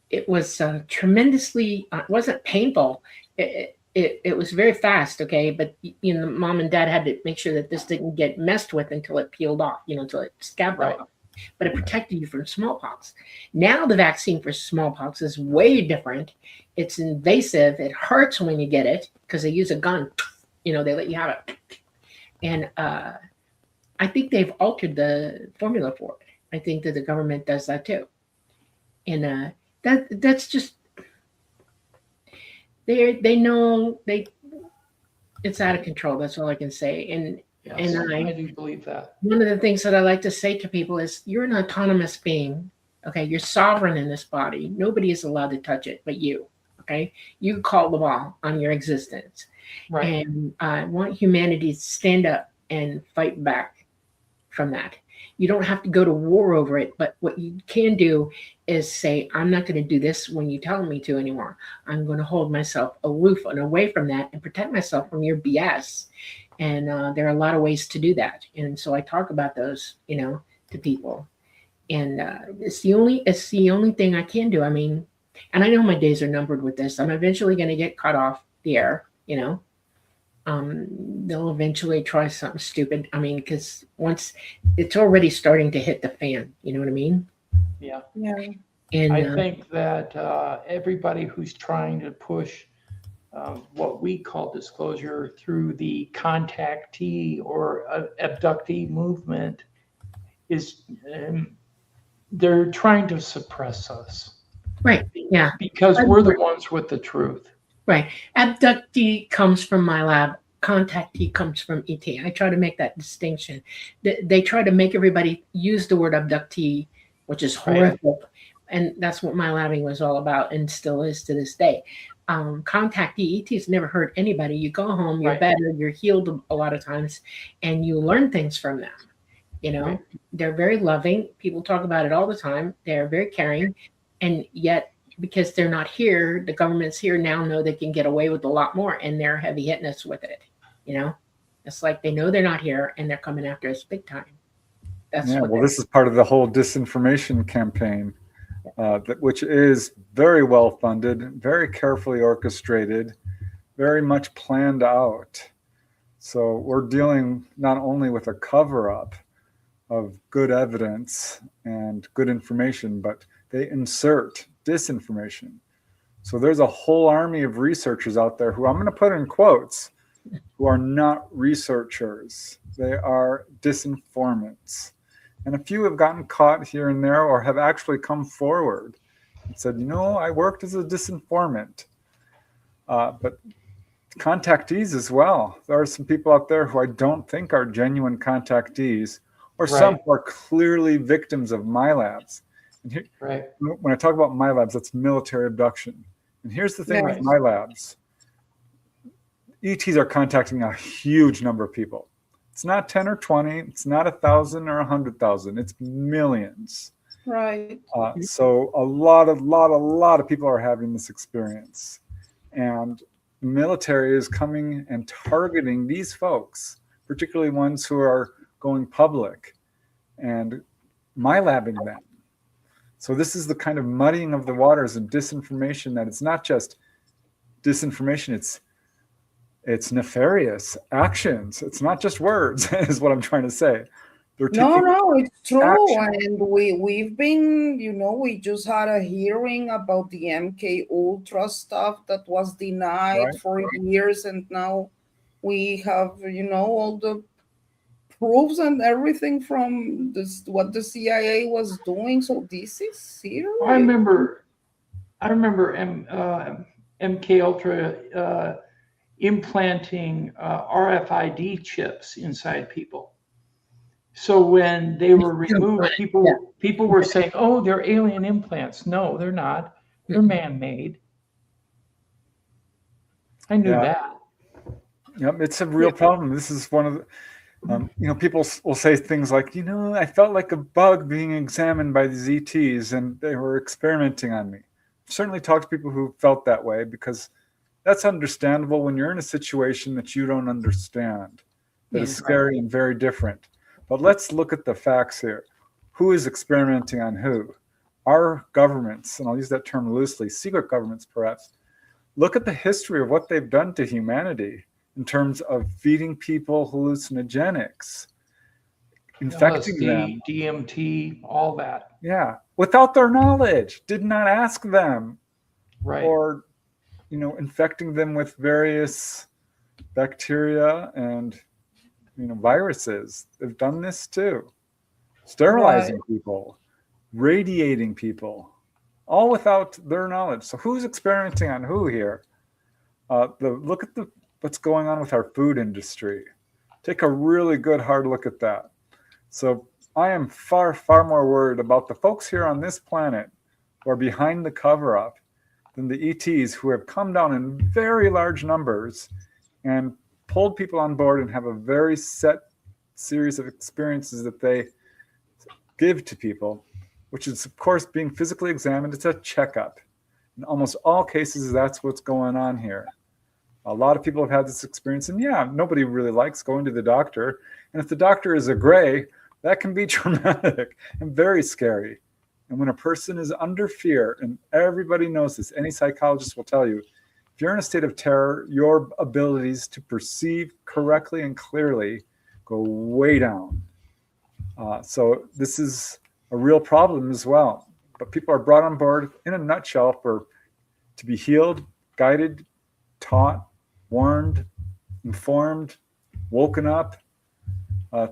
it was tremendously, it wasn't painful. It was very fast, okay? But, you know, mom and dad had to make sure that this didn't get messed with until it peeled off, you know, until it scabbed off. But it protected you from smallpox. Now the vaccine for smallpox is way different. It's invasive. It hurts when you get it because they use a gun. You know, they let you have it. And I think they've altered the formula for it. I think that the government does that too. And that's just, they know it's out of control. That's all I can say. And yes, and I do believe that. One of the things that I like to say to people is you're an autonomous being. Okay, you're sovereign in this body. Nobody is allowed to touch it but you. Okay, you call the ball on your existence. Right. And I want humanity to stand up and fight back from that. You don't have to go to war over it, but what you can do is say, I'm not going to do this when you tell me to anymore. I'm going to hold myself aloof and away from that and protect myself from your BS. And there are a lot of ways to do that. And so I talk about those, you know, to people. And it's the only thing I can do. I mean, and I know my days are numbered with this. I'm eventually going to get cut off the air, you know. they'll eventually try something stupid. I mean, because once it's already starting to hit the fan, you know what I mean? Yeah. Yeah. And I think that everybody who's trying to push what we call disclosure through the contactee or abductee movement is they're trying to suppress us. right, yeah, Because we're the ones with the truth. right. Abductee comes from my lab. Contactee comes from ET. I try to make that distinction. They try to make everybody use the word abductee, which is Right. horrific, and that's what my labbing was all about, and still is to this day. Contactee ETs never hurt anybody. You go home, you're Right. better, you're healed a lot of times, and you learn things from them. You know, Right. they're very loving. People talk about it all the time. They're very caring, and yet because they're not here, the governments here now know they can get away with a lot more, and they're heavy hitting us with it. You know, it's like they know they're not here, and they're coming after us big time. That's Yeah, what well, they're- this is part of the whole disinformation campaign, which is very well funded, very carefully orchestrated, very much planned out. So we're dealing not only with a cover up of good evidence and good information, but they insert disinformation. So there's a whole army of researchers out there who I'm going to put in quotes, who are not researchers. They are disinformants. And a few have gotten caught here and there or have actually come forward and said, you know, I worked as a disinformant. But contactees as well. There are some people out there who I don't think are genuine contactees, or some Right. who are clearly victims of MyLabs. And here, Right. when I talk about MyLabs, that's military abduction. And here's the thing with Right. MyLabs. ETs are contacting a huge number of people. It's not 10 or 20. It's not 1,000 or 100,000. It's millions. Right. So a lot of people are having this experience. And the military is coming and targeting these folks, particularly ones who are going public, and MyLabbing them. So this is the kind of muddying of the waters and disinformation that it's not just disinformation, it's nefarious actions. It's not just words, is what I'm trying to say. They're No, it's true. action. And we've been, we just had a hearing about the MK Ultra stuff that was denied Right. for years, and now we have, all the proofs and everything from this what the CIA was doing. So this is serious. I remember MK Ultra implanting RFID chips inside people. So when they were removed, people were saying, "Oh, they're alien implants." No, they're not. They're man-made. I knew that. Yep, it's a real problem. This is one of the, people will say things like, I felt like a bug being examined by these ETs and they were experimenting on me. I've certainly talked to people who felt that way, because that's understandable when you're in a situation that you don't understand, that is scary and very different. But let's look at the facts here. Who is experimenting on who? Our governments, and I'll use that term loosely, secret governments perhaps. Look at the history of what they've done to humanity in terms of feeding people hallucinogenics, infecting them. DMT, all that. Yeah, without their knowledge, did not ask them. Right. Or, infecting them with various bacteria and, viruses. They've done this too. Sterilizing people, radiating people, all without their knowledge. So who's experimenting on who here? Look at what's going on with our food industry. Take a really good hard look at that. So I am far, far more worried about the folks here on this planet who are behind the cover-up than the ETs who have come down in very large numbers and pulled people on board and have a very set series of experiences that they give to people, which is, of course, being physically examined. It's a checkup. In almost all cases, that's what's going on here. A lot of people have had this experience, and nobody really likes going to the doctor. And if the doctor is a gray, that can be traumatic and very scary. And when a person is under fear, and everybody knows this, any psychologist will tell you, If you're in a state of terror, your abilities to perceive correctly and clearly go way down. So this is a real problem as well. But people are brought on board in a nutshell to be healed, guided, taught, warned, informed, woken up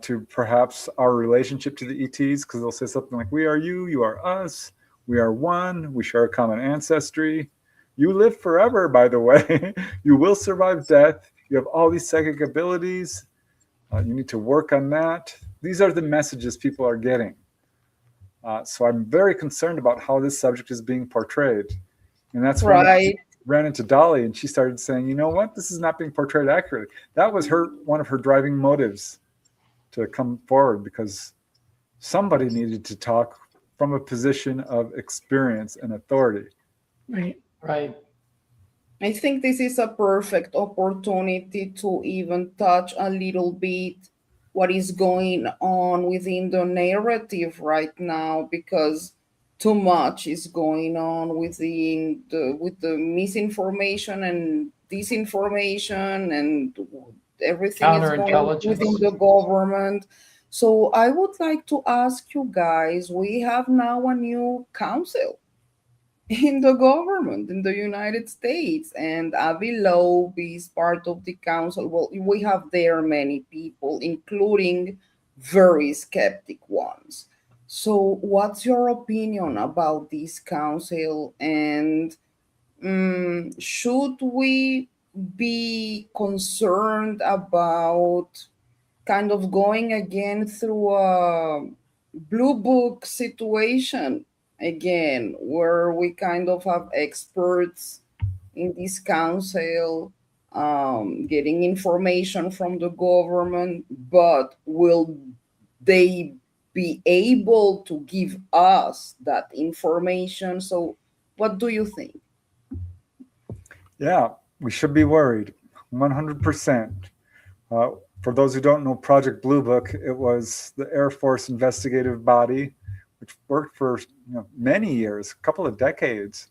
to perhaps our relationship to the ETs, because they'll say something like, we are you, you are us, we are one, we share a common ancestry. You live forever, by the way. You will survive death. You have all these psychic abilities. You need to work on that. These are the messages people are getting. So I'm very concerned about how this subject is being portrayed. And that's when I ran into Dolly, and she started saying, you know what, this is not being portrayed accurately. That was one of her driving motives to come forward, because somebody needed to talk from a position of experience and authority. Right. Right. I think this is a perfect opportunity to even touch a little bit what is going on within the narrative right now, because too much is going on with the misinformation and disinformation, and everything is going Counterintelligence. within the government. So I would like to ask you guys, we have now a new council in the government in the United States, and Avi Loeb is part of the council. Well, we have there many people, including very skeptic ones. So, what's your opinion about this council? And should we be concerned about kind of going again through a blue book situation again, where we kind of have experts in this council getting information from the government, but will they be able to give us that information? So, what do you think? Yeah, we should be worried, 100%. For those who don't know Project Blue Book, it was the Air Force investigative body, which worked for many years, a couple of decades,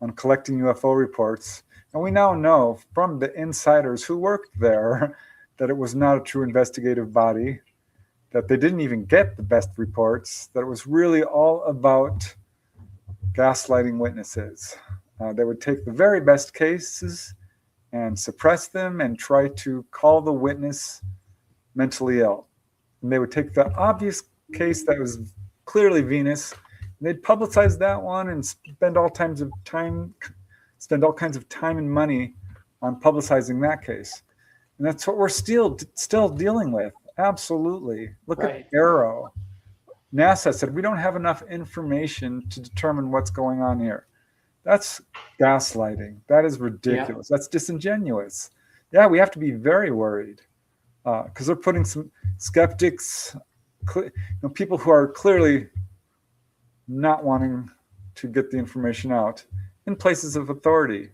on collecting UFO reports. And we now know from the insiders who worked there that it was not a true investigative body, that they didn't even get the best reports, that it was really all about gaslighting witnesses. They would take the very best cases and suppress them and try to call the witness mentally ill. And they would take the obvious case that was clearly Venus, and they'd publicize that one and spend all kinds of time and money on publicizing that case. And that's what we're still dealing with. Absolutely. Look at Arrow. NASA said we don't have enough information to determine what's going on here. That's gaslighting. That is ridiculous. Yeah. That's disingenuous. Yeah, we have to be very worried because they're putting some skeptics, people who are clearly not wanting to get the information out in places of authority.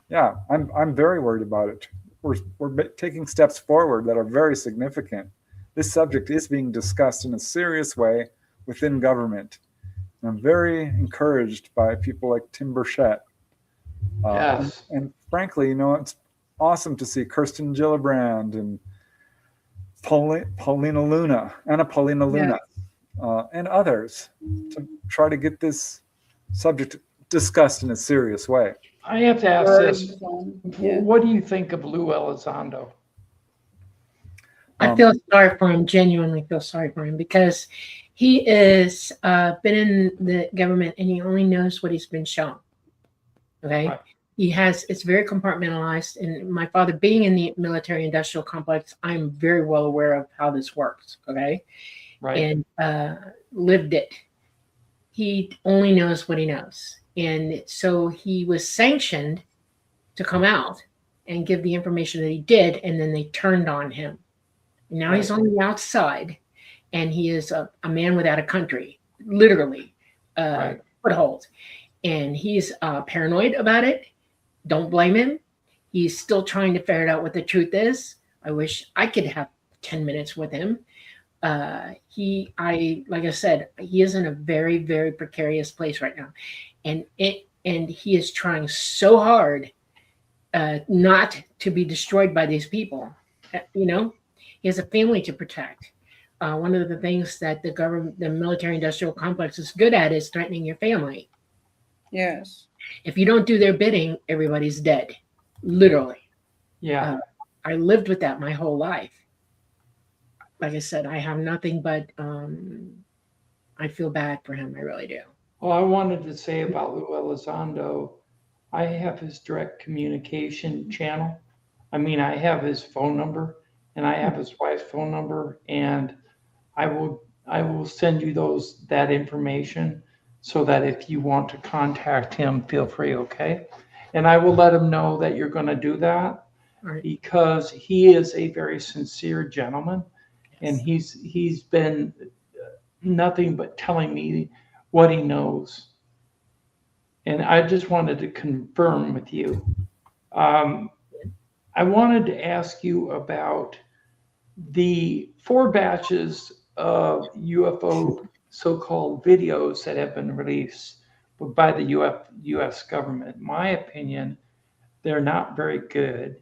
Yeah, I'm very worried about it. We're taking steps forward that are very significant. This subject is being discussed in a serious way within government. I'm very encouraged by people like Tim Burchett. Yes. And frankly, it's awesome to see Kirsten Gillibrand and Anna Paulina Luna, and others to try to get this subject discussed in a serious way. I have to ask this. What do you think of Lou Elizondo? I feel sorry for him, genuinely feel sorry for him, because he is been in the government and he only knows what he's been shown. Okay. Right. It's very compartmentalized. And my father being in the military industrial complex, I'm very well aware of how this works. Okay. Right. And lived it. He only knows what he knows. And so he was sanctioned to come out and give the information that he did. And then they turned on him. Now he's on the outside, and he is a man without a country, literally, foothold. And he's paranoid about it. Don't blame him. He's still trying to figure out what the truth is. I wish I could have 10 minutes with him. Like I said, he is in a very, very precarious place right now. And he is trying so hard not to be destroyed by these people. You know, he has a family to protect. One of the things that the government, the military-industrial complex, is good at is threatening your family. Yes. If you don't do their bidding, everybody's dead, literally. Yeah. I lived with that my whole life. Like I said, I have nothing but I feel bad for him. I really do. Well, I wanted to say about Lou Elizondo, I have his direct communication channel. I mean, I have his phone number and I have his wife's phone number, and I will send you that information so that if you want to contact him, feel free, okay? And I will let him know that you're going to do that, Right. because he is a very sincere gentleman, and he's been nothing but telling me what he knows. And I just wanted to confirm with you. I wanted to ask you about the 4 batches of UFO so-called videos that have been released by the US government. In my opinion, they're not very good.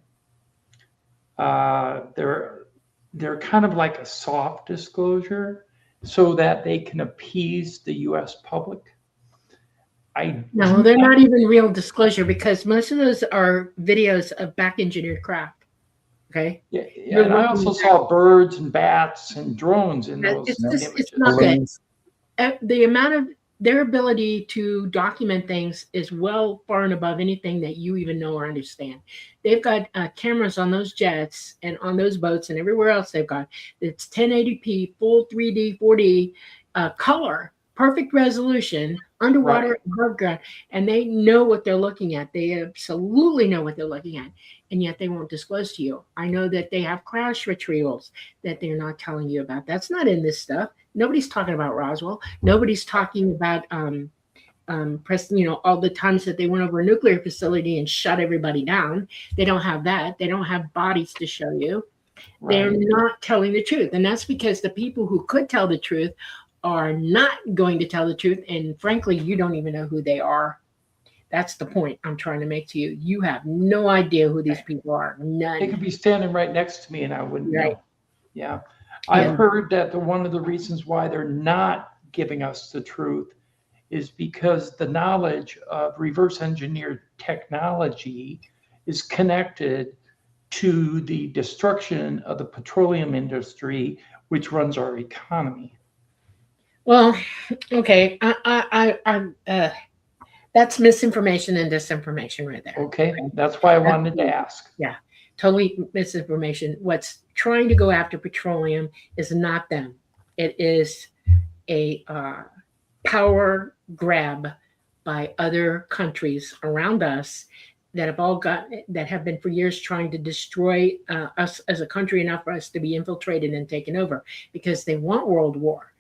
They're kind of like a soft disclosure so that they can appease the US public. No, they're not even real disclosure, because most of those are videos of back engineered craft. Okay. Yeah, and I also saw birds and bats and drones in those images. It's not good. The amount of their ability to document things is well far and above anything that you even know or understand. They've got cameras on those jets and on those boats and everywhere else they've got. It's 1080p, full 3D, 4D, color, perfect resolution, underwater, above ground, and they know what they're looking at. They absolutely know what they're looking at, and yet they won't disclose to you. I know that they have crash retrievals that they're not telling you about. That's not in this stuff. Nobody's talking about Roswell. Nobody's talking about Preston, you know, all the times that they went over a nuclear facility and shut everybody down. They don't have that. They don't have bodies to show you. Right. They're not telling the truth. And that's because the people who could tell the truth are not going to tell the truth. And frankly, you don't even know who they are. That's the point I'm trying to make to you. You have no idea who these people are. None. They could be standing right next to me and I wouldn't know. Yeah. I've heard that one of the reasons why they're not giving us the truth is because the knowledge of reverse engineered technology is connected to the destruction of the petroleum industry, which runs our economy. Well, okay, that's misinformation and disinformation right there. Okay, that's why I wanted to ask. Yeah, totally misinformation. What's trying to go after petroleum is not them. It is a power grab by other countries around us that have been for years trying to destroy us as a country, enough for us to be infiltrated and taken over, because they want world war.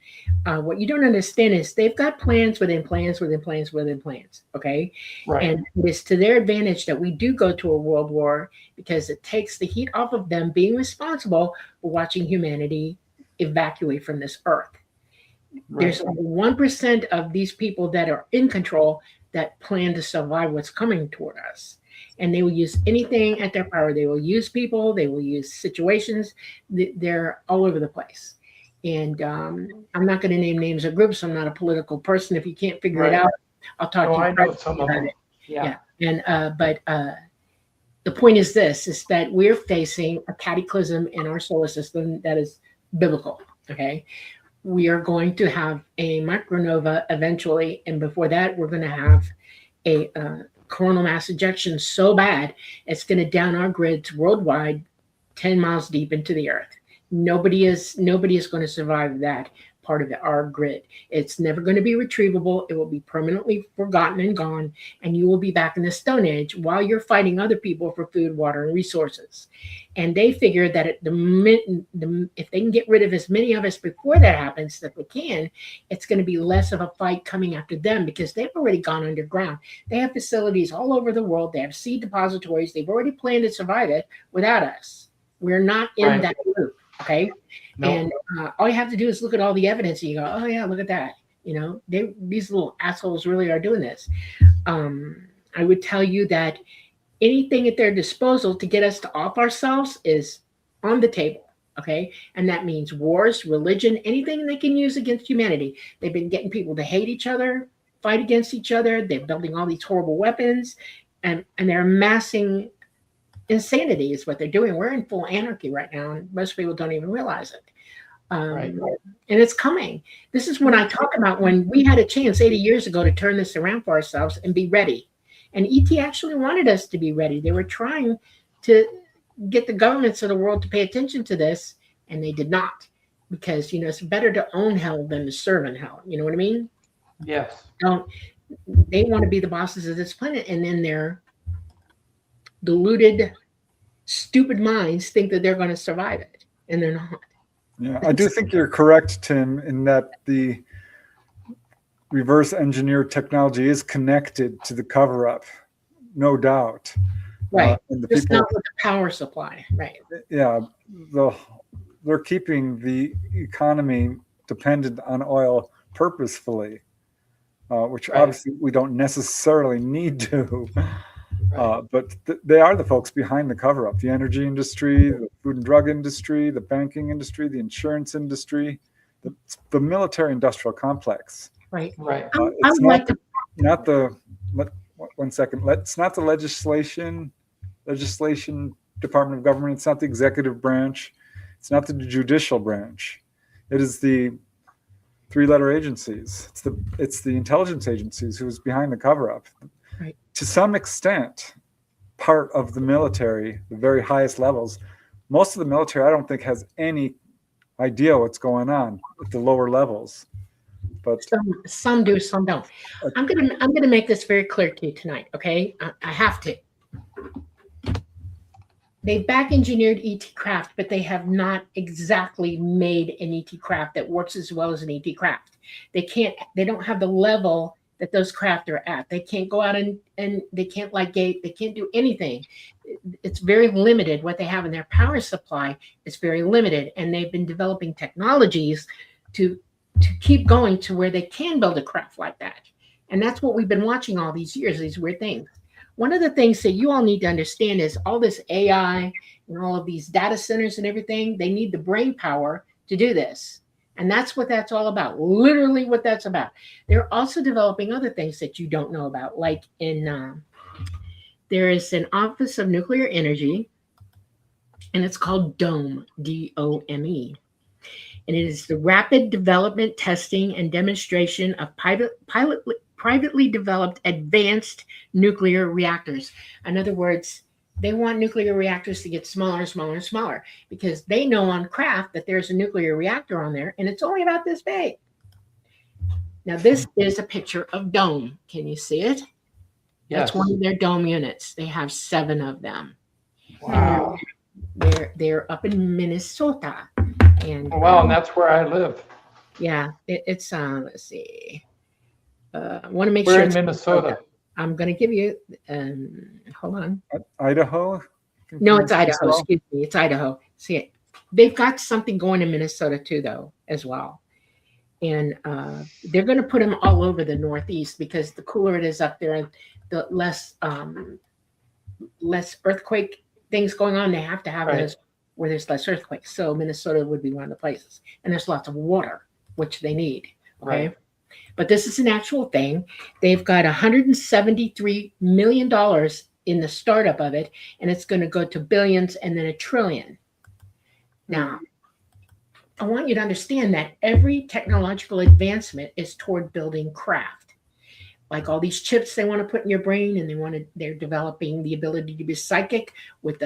What you don't understand is they've got plans within plans within plans within plans. Okay. Right. And it is to their advantage that we do go to a world war, because it takes the heat off of them being responsible for watching humanity evacuate from this earth. Right. There's only 1% of these people that are in control that plan to survive what's coming toward us. And they will use anything at their power. They will use people. They will use situations. They're all over the place. And I'm not going to name names of groups. I'm not a political person. If you can't figure it out, I'll talk to you. I know some of them. Yeah. And but the point is this: is that we're facing a cataclysm in our solar system that is biblical. Okay, we are going to have a micronova eventually, and before that, we're going to have a coronal mass ejection so bad it's going to down our grids worldwide 10 miles deep into the earth. Nobody is going to survive that part of our grid. It's never going to be retrievable. It will be permanently forgotten and gone, and you will be back in the Stone Age while you're fighting other people for food, water, and resources. And they figure that if they can get rid of as many of us before that happens, that they can, it's going to be less of a fight coming after them, because they've already gone underground. They have facilities all over the world. They have seed depositories. They've already planned to survive it without us. We're not in that group. Okay. Nope. And all you have to do is look at all the evidence and you go, oh yeah, look at that. You know, these little assholes really are doing this. I would tell you that anything at their disposal to get us to off ourselves is on the table. Okay. And that means wars, religion, anything they can use against humanity. They've been getting people to hate each other, fight against each other. They're building all these horrible weapons, and they're amassing insanity is what they're doing. We're in full anarchy right now, and most people don't even realize it. Right. And it's coming. This is when I talk about when we had a chance 80 years ago to turn this around for ourselves and be ready. And ET actually wanted us to be ready. They were trying to get the governments of the world to pay attention to this, and they did not, because it's better to own hell than to serve in hell. You know what I mean? Yes. They want to be the bosses of this planet, and then their deluded, stupid minds think that they're going to survive it, and they're not. Yeah, I do think you're correct, Tim, in that the reverse engineered technology is connected to the cover-up, no doubt. Right. And the Just people, not with the power supply. Right. yeah, they're keeping the economy dependent on oil purposefully, which Right. obviously we don't necessarily need to. Right. But they are the folks behind the cover-up: the energy industry, the food and drug industry, the banking industry, the insurance industry, the military-industrial complex. Right. Right. I It's would like to. not the. One second. It's not the legislation department of government. It's not the executive branch. It's not the judicial branch. It is the three-letter agencies. It's the intelligence agencies who's behind the cover-up. Right. To some extent, part of the military, the very highest levels, most of the military, I don't think, has any idea what's going on at the lower levels. But Some do, some don't. I'm gonna make this very clear to you tonight. Okay, I have to. They back engineered ET craft, but they have not exactly made an ET craft that works as well as an ET craft. They don't have the level that those craft are at. They can't go out and they can't ligate, they can't do anything. It's very limited. What they have in their power supply is very limited. And they've been developing technologies to keep going to where they can build a craft like that. And that's what we've been watching all these years, these weird things. One of the things that you all need to understand is all this AI and all of these data centers and everything, they need the brain power to do this. And that's what that's all about, literally what that's about. They're also developing other things that you don't know about, like there is an Office of Nuclear Energy, and it's called DOME, D-O-M-E. And it is the Rapid Development, Testing, and Demonstration of privately developed advanced nuclear reactors. In other words, they want nuclear reactors to get smaller and smaller and smaller, because they know on craft that there's a nuclear reactor on there and it's only about this big. Now, this is a picture of DOME. Can you see it? That's Yes. one of their DOME units. They have 7 of them. Wow. They're up in Minnesota. And Well, and that's where I live. yeah, it's let's see. I want to make We're sure in it's Minnesota. I'm going to give you, hold on. Idaho? No, it's Idaho. Excuse me. It's Idaho. See it. They've got something going in Minnesota too, though, as well. And they're going to put them all over the Northeast, because the cooler it is up there, and the less earthquake things going on, they have to have Right. those where there's less earthquakes. So Minnesota would be one of the places. And there's lots of water, which they need. Okay. Right. But this is an actual thing. They've got $173 million in the startup of it, and it's going to go to billions and then $1 trillion. Now, I want you to understand that every technological advancement is toward building craft. Like all these chips they want to put in your brain, and they're developing the ability to be psychic with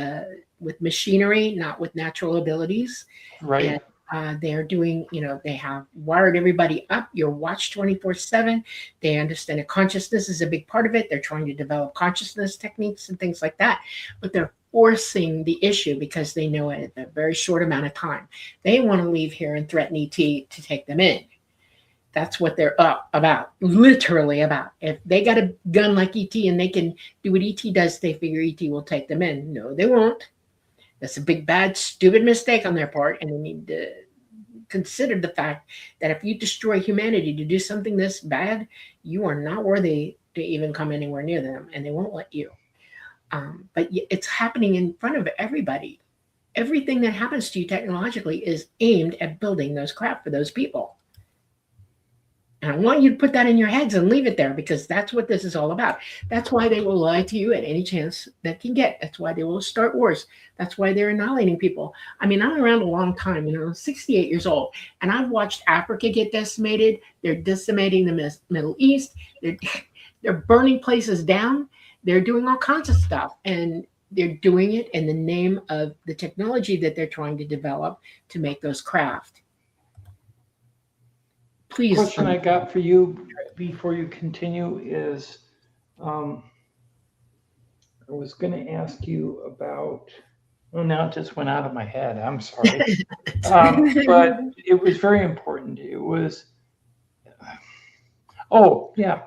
machinery, not with natural abilities. Right. And they're doing, they have wired everybody up. You're watched 24/7. They understand that consciousness is a big part of it. They're trying to develop consciousness techniques and things like that. But they're forcing the issue because they know it in a very short amount of time. They want to leave here and threaten ET to take them in. That's what they're about, literally about. If they got a gun like ET and they can do what ET does, they figure ET will take them in. No, they won't. That's a big, bad, stupid mistake on their part. And they need to consider the fact that if you destroy humanity to do something this bad, you are not worthy to even come anywhere near them, and they won't let you. But it's happening in front of everybody. Everything that happens to you technologically is aimed at building those crap for those people. And I want you to put that in your heads and leave it there, because that's what this is all about. That's why they will lie to you at any chance they can get. That's why they will start wars. That's why they're annihilating people. I mean, I'm around a long time, 68 years old, and I've watched Africa get decimated. They're decimating the Middle East. They're burning places down. They're doing all kinds of stuff, and they're doing it in the name of the technology that they're trying to develop to make those craft. Please. Question I got for you before you continue is, I was going to ask you about, well, now it just went out of my head. I'm sorry. But it was very important. It was, oh, yeah.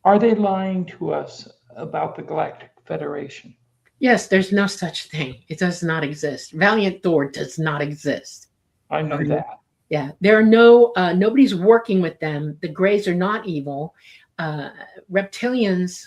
Are they lying to us about the Galactic Federation? Yes, there's no such thing. It does not exist. Valiant Thor does not exist. I know that. Yeah, there are no, nobody's working with them. The Greys are not evil. Reptilians,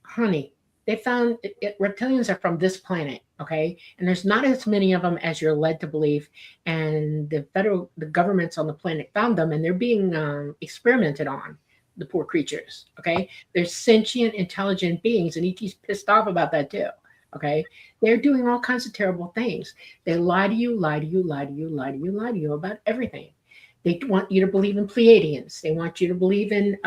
honey, they found reptilians are from this planet, okay? And there's not as many of them as you're led to believe. And the governments on the planet found them, and they're being experimented on, the poor creatures, okay? They're sentient, intelligent beings, and ET's pissed off about that too. Okay, they're doing all kinds of terrible things. They lie to you, lie to you, lie to you, lie to you, lie to you about everything. They want you to believe in Pleiadians. They want you to believe in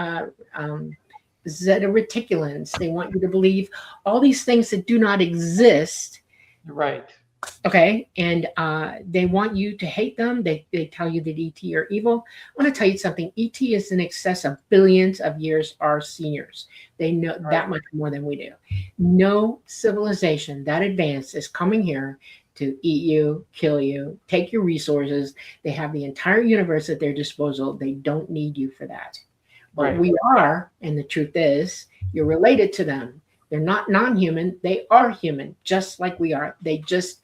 Zeta Reticulans. They want you to believe all these things that do not exist. Right. Okay, and they want you to hate them. They tell you that ET are evil. I want to tell you something. ET is in excess of billions of years our seniors. They know that much more than we do. No civilization that advanced is coming here to eat you, kill you, take your resources. They have the entire universe at their disposal. They don't need you for that. But we are, and the truth is, you're related to them. They're not non-human. They are human, just like we are. They just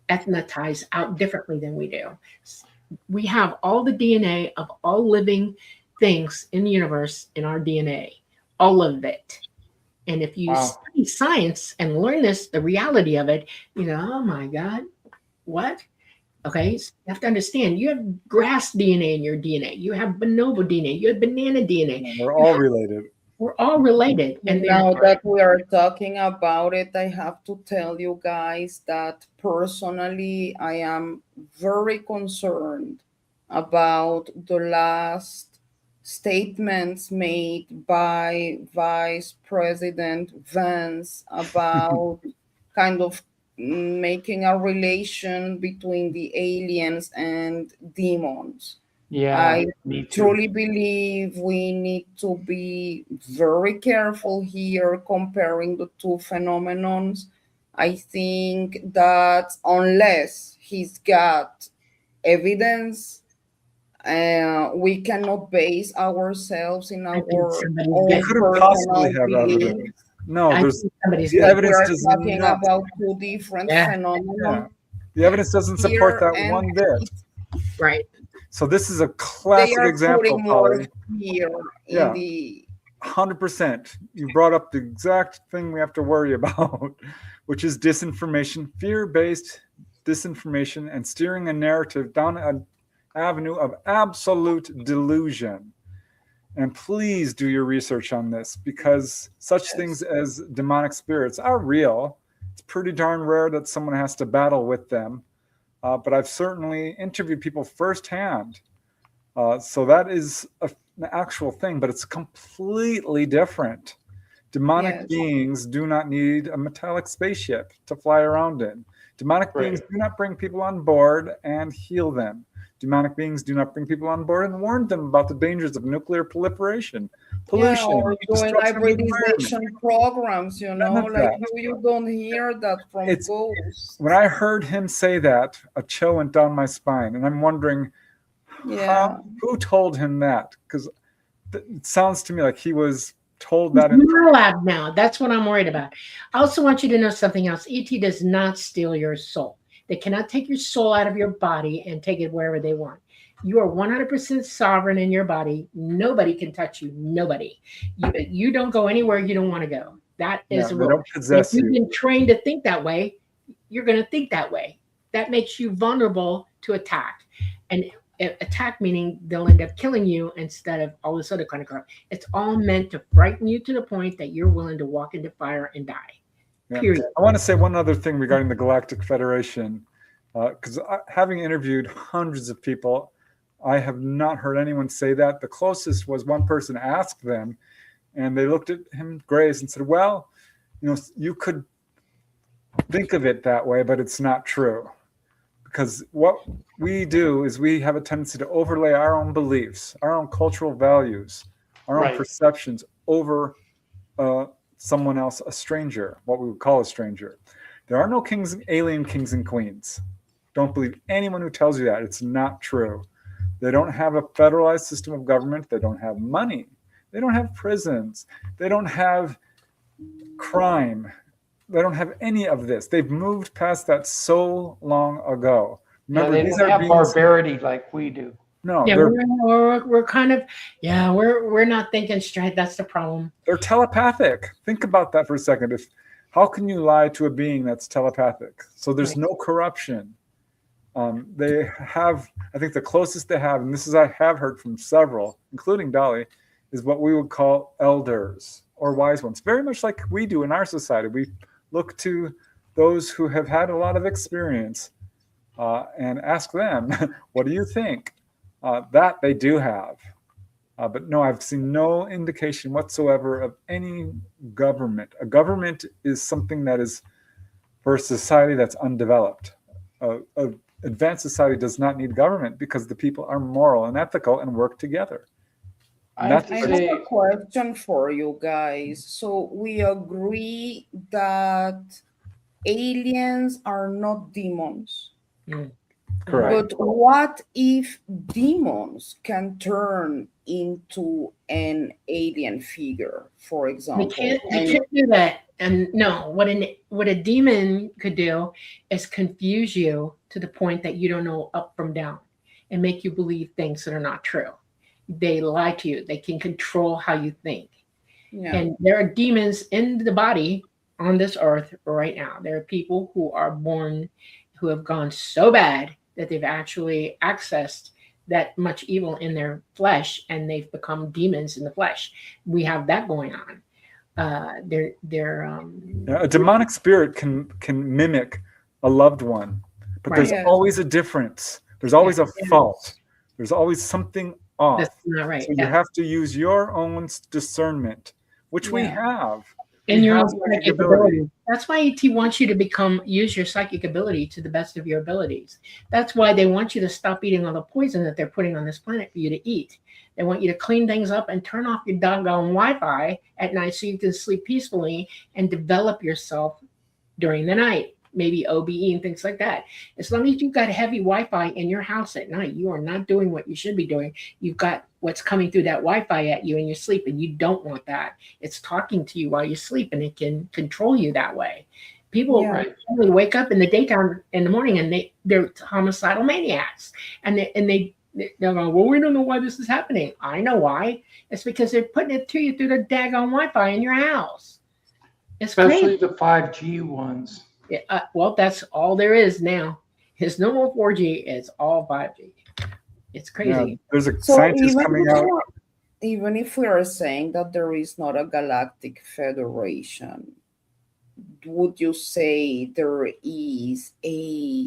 ethnitize out differently than we do. We have all the DNA of all living things in the universe in our DNA, all of it. And if you study science and learn this, the reality of it, oh my God, what? Okay, so you have to understand, you have grass DNA in your DNA. You have bonobo DNA. You have banana DNA. We're all related. We're all related. And now that we are talking about it, I have to tell you guys that personally, I am very concerned about the last statements made by Vice President Vance about kind of making a relation between the aliens and demons. Yeah, I truly believe we need to be very careful here comparing the two phenomenons. I think that unless he's got evidence, we cannot base ourselves in our own personal beliefs. No, the evidence does not. We're talking about two different phenomena. Yeah. The evidence doesn't support that one bit. Right. So this is a classic example, Polly. Yeah, 100%. You brought up the exact thing we have to worry about, which is disinformation, fear-based disinformation, and steering a narrative down an avenue of absolute delusion. And please do your research on this, because such things as demonic spirits are real. It's pretty darn rare that someone has to battle with them. But I've certainly interviewed people firsthand. So that is an actual thing, but it's completely different. Demonic beings do not need a metallic spaceship to fly around in. Demonic beings do not bring people on board and heal them. Demonic beings do not bring people on board and warn them about the dangers of nuclear proliferation, pollution, or doing hybridization programs, you don't hear that from ghosts. When I heard him say that, a chill went down my spine, and I'm wondering, who told him that? Because it sounds to me like he was told that in your lab now. That's what I'm worried about. I also want you to know something else. ET does not steal your soul. They cannot take your soul out of your body and take it wherever they want. You are 100% sovereign in your body. Nobody can touch you. Nobody. You don't go anywhere you don't want to go. That is they a rule. don't If possess you've you. been trained to think that way, you're going to think that way. That makes you vulnerable to attack. And attack meaning they'll end up killing you instead of all this other kind of crap. It's all meant to frighten you to the point that you're willing to walk into fire and die. Yeah. Period. I want to say one other thing regarding the Galactic Federation, because having interviewed hundreds of people, I have not heard anyone say that. The closest was one person asked them, and they looked at him, Grays, and said, well, you could think of it that way, but it's not true. Because what we do is we have a tendency to overlay our own beliefs, our own cultural values, our own perceptions over someone else, a stranger, what we would call a stranger. There are no alien kings and queens. Don't believe anyone who tells you that. It's not true. They don't have a federalized system of government. They don't have money. They don't have prisons. They don't have crime. They don't have any of this. They've moved past that so long ago. Remember, they don't have barbarity like we do. No, yeah, we're kind of, we're not thinking straight. That's the problem. They're telepathic. Think about that for a second. How can you lie to a being that's telepathic? So there's no corruption. They have, I think the closest they have, and this is I have heard from several, including Dolly, is what we would call elders or wise ones. Very much like we do in our society. We look to those who have had a lot of experience and ask them, what do you think? That they do have. But no, I've seen no indication whatsoever of any government. A government is something that is for a society that's undeveloped. An advanced society does not need government because the people are moral and ethical and work together. I have a question for you guys. So we agree that aliens are not demons. Correct. But what if demons can turn into an alien figure, for example? They can't do that. And no, what a demon could do is confuse you to the point that you don't know up from down and make you believe things that are not true. They lie to you. They can control how you think. Yeah. And there are demons in the body on this earth right now. There are people who are born who have gone so bad that they've actually accessed that much evil in their flesh and they've become demons in the flesh. We have that going on. A demonic spirit can mimic a loved one, but there's always a difference. There's always a fault. There's always something off. That's not right. So you have to use your own discernment, which we have. And your own psychic ability. That's why ET wants you to use your psychic ability to the best of your abilities. That's why they want you to stop eating all the poison that they're putting on this planet for you to eat. They want you to clean things up and turn off your doggone Wi-Fi at night so you can sleep peacefully and develop yourself during the night. Maybe OBE and things like that. As long as you've got heavy Wi-Fi in your house at night, you are not doing what you should be doing. You've got what's coming through that Wi-Fi at you in your sleep, and you don't want that. It's talking to you while you sleep, and it can control you that way. People really wake up in the daytime, in the morning, and they're homicidal maniacs, and they're going, well, we don't know why this is happening. I know why. It's because they're putting it to you through the daggone Wi-Fi in your house. It's especially crazy. The 5G ones. Well, that's all there is now. It's no more 4G. It's all 5G. It's crazy. Yeah, there's a scientist coming out. Even if we are saying that there is not a galactic federation, would you say there is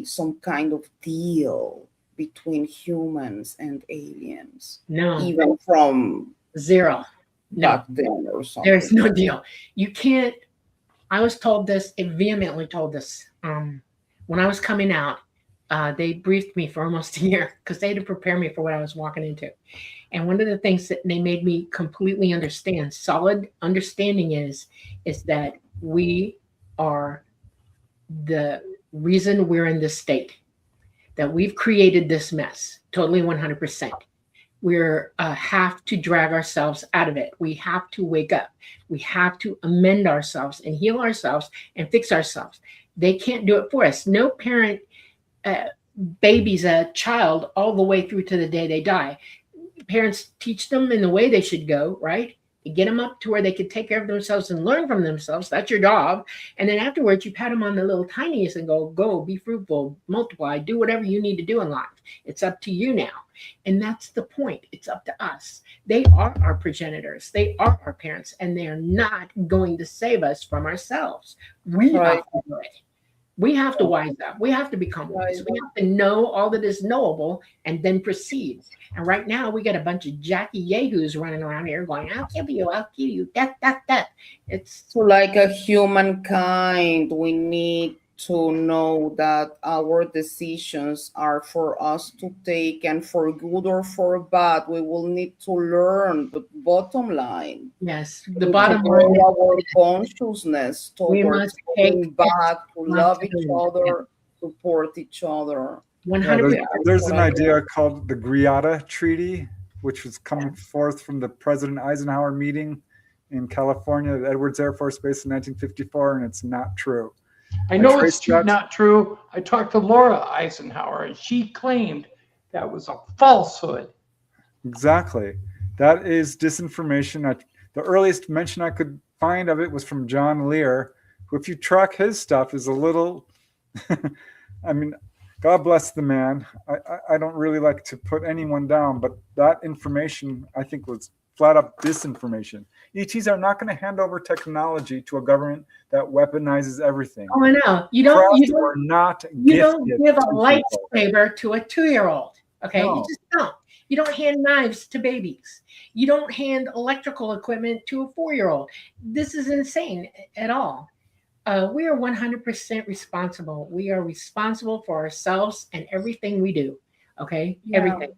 some kind of deal between humans and aliens? No. Even from zero. Back then or something. There's no deal. You can't. I was told this, vehemently told this. When I was coming out, they briefed me for almost a year because they had to prepare me for what I was walking into. And one of the things that they made me completely understand, solid understanding is that we are the reason we're in this state, that we've created this mess, totally 100%. We have to drag ourselves out of it. We have to wake up. We have to amend ourselves and heal ourselves and fix ourselves. They can't do it for us. No parent babies a child all the way through to the day they die. Parents teach them in the way they should go, right? You get them up to where they could take care of themselves and learn from themselves. That's your job. And then afterwards, you pat them on the little tinies and go, be fruitful, multiply, do whatever you need to do in life. It's up to you now. And that's the point. It's up to us. They are our progenitors. They are our parents, and they are not going to save us from ourselves. We have to do it. We have to wise up. We have to become wise. We have to know all that is knowable and then proceed. And right now, we got a bunch of Jackie Yahoos running around here going, I'll kill you, that. It's so like a humankind, we need to know that our decisions are for us to take, and for good or for bad, we will need to learn. But bottom line, yes, the bottom line, our consciousness towards going back to love each other, support each other. 100%. There's an idea called the Greada Treaty, which was coming forth from the President Eisenhower meeting in California at Edwards Air Force Base in 1954, and it's not true. I know it's not true. I talked to Laura Eisenhower, and she claimed that was a falsehood. Exactly. That is disinformation. The earliest mention I could find of it was from John Lear, who, if you track his stuff, is a little, I mean, God bless the man. I don't really like to put anyone down, but that information, I think, was flat up disinformation. ETs are not going to hand over technology to a government that weaponizes everything. Oh, I know. You don't give a lightsaber to a 2-year-old. Okay, no. You just don't. You don't hand knives to babies. You don't hand electrical equipment to a 4-year-old. This is insane at all. We are 100% responsible. We are responsible for ourselves and everything we do. Okay, everything.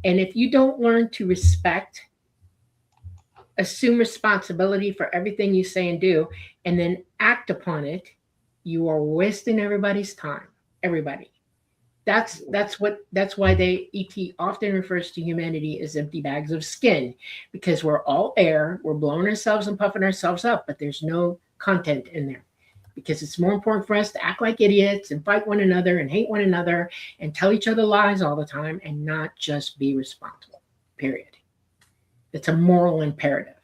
And if you don't learn to respect, assume responsibility for everything you say and do, and then act upon it, you are wasting everybody's time. Everybody. That's why ET often refers to humanity as empty bags of skin, because we're all air, we're blowing ourselves and puffing ourselves up, but there's no content in there. Because it's more important for us to act like idiots and fight one another and hate one another and tell each other lies all the time and not just be responsible, period. It's a moral imperative.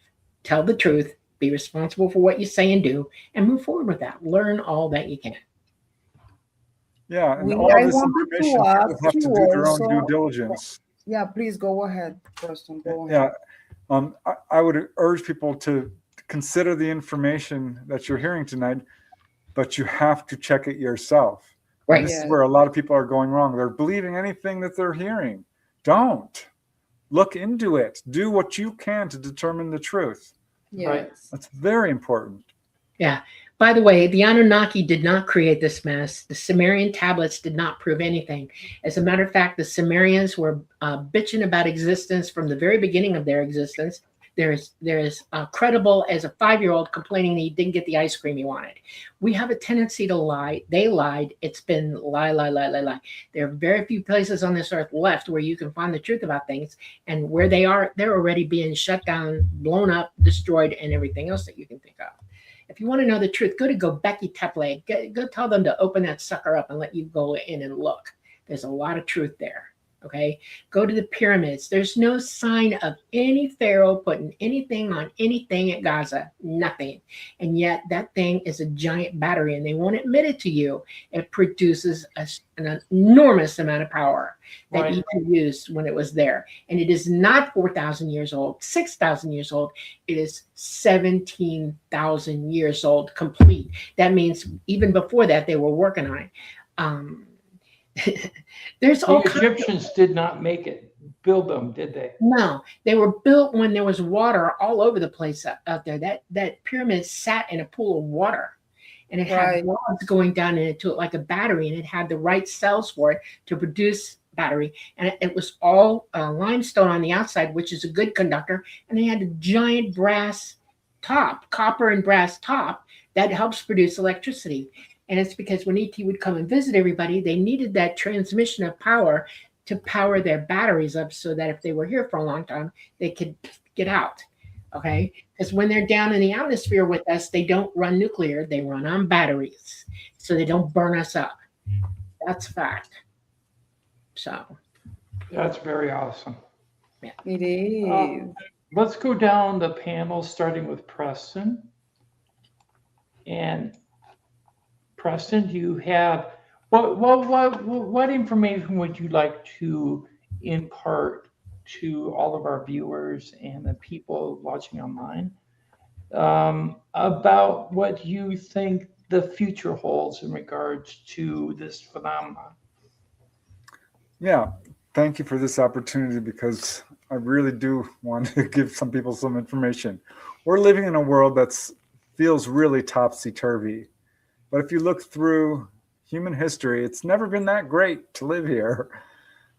Tell the truth, be responsible for what you say and do, and move forward with that. Learn all that you can. Yeah, and all this information, people have to do their own due diligence. Yeah, please go ahead, Preston. Go ahead. Yeah, I would urge people to consider the information that you're hearing tonight, but you have to check it yourself. Right. This is where a lot of people are going wrong. They're believing anything that they're hearing. Don't. Look into it. Do what you can to determine the truth. Yes. Right. That's very important. Yeah. By the way, the Anunnaki did not create this mess. The Sumerian tablets did not prove anything. As a matter of fact, the Sumerians were bitching about existence from the very beginning of their existence. There's credible as a 5-year-old complaining that he didn't get the ice cream he wanted. We have a tendency to lie. They lied. It's been lie. There are very few places on this earth left where you can find the truth about things. And where they are, they're already being shut down, blown up, destroyed, and everything else that you can think of. If you want to know the truth, go to Göbekli Tepe. Go tell them to open that sucker up and let you go in and look. There's a lot of truth there. Okay, go to the pyramids. There's no sign of any pharaoh putting anything on anything at Gaza, nothing. And yet that thing is a giant battery, and they won't admit it to you. It produces an enormous amount of power that you can use when it was there. And it is not 4,000 years old, 6,000 years old. It is 17,000 years old complete. That means even before that, they were working on it. There's the Egyptians did not build them, did they? No, they were built when there was water all over the place out there. That pyramid sat in a pool of water, and it had rods going down into it like a battery, and it had the right cells for it to produce battery. And it was all limestone on the outside, which is a good conductor, and they had a giant brass top, copper and brass top, that helps produce electricity. And it's because when ET would come and visit everybody, they needed that transmission of power to power their batteries up so that if they were here for a long time, they could get out. Okay? Because when they're down in the atmosphere with us, they don't run nuclear, they run on batteries. So they don't burn us up. That's a fact. So. That's very awesome. Yeah. It is. let's go down the panel, starting with Preston. And Preston, do you have what information would you like to impart to all of our viewers and the people watching online about what you think the future holds in regards to this phenomenon? Yeah, thank you for this opportunity because I really do want to give some people some information. We're living in a world that feels really topsy-turvy. But if you look through human history, it's never been that great to live here.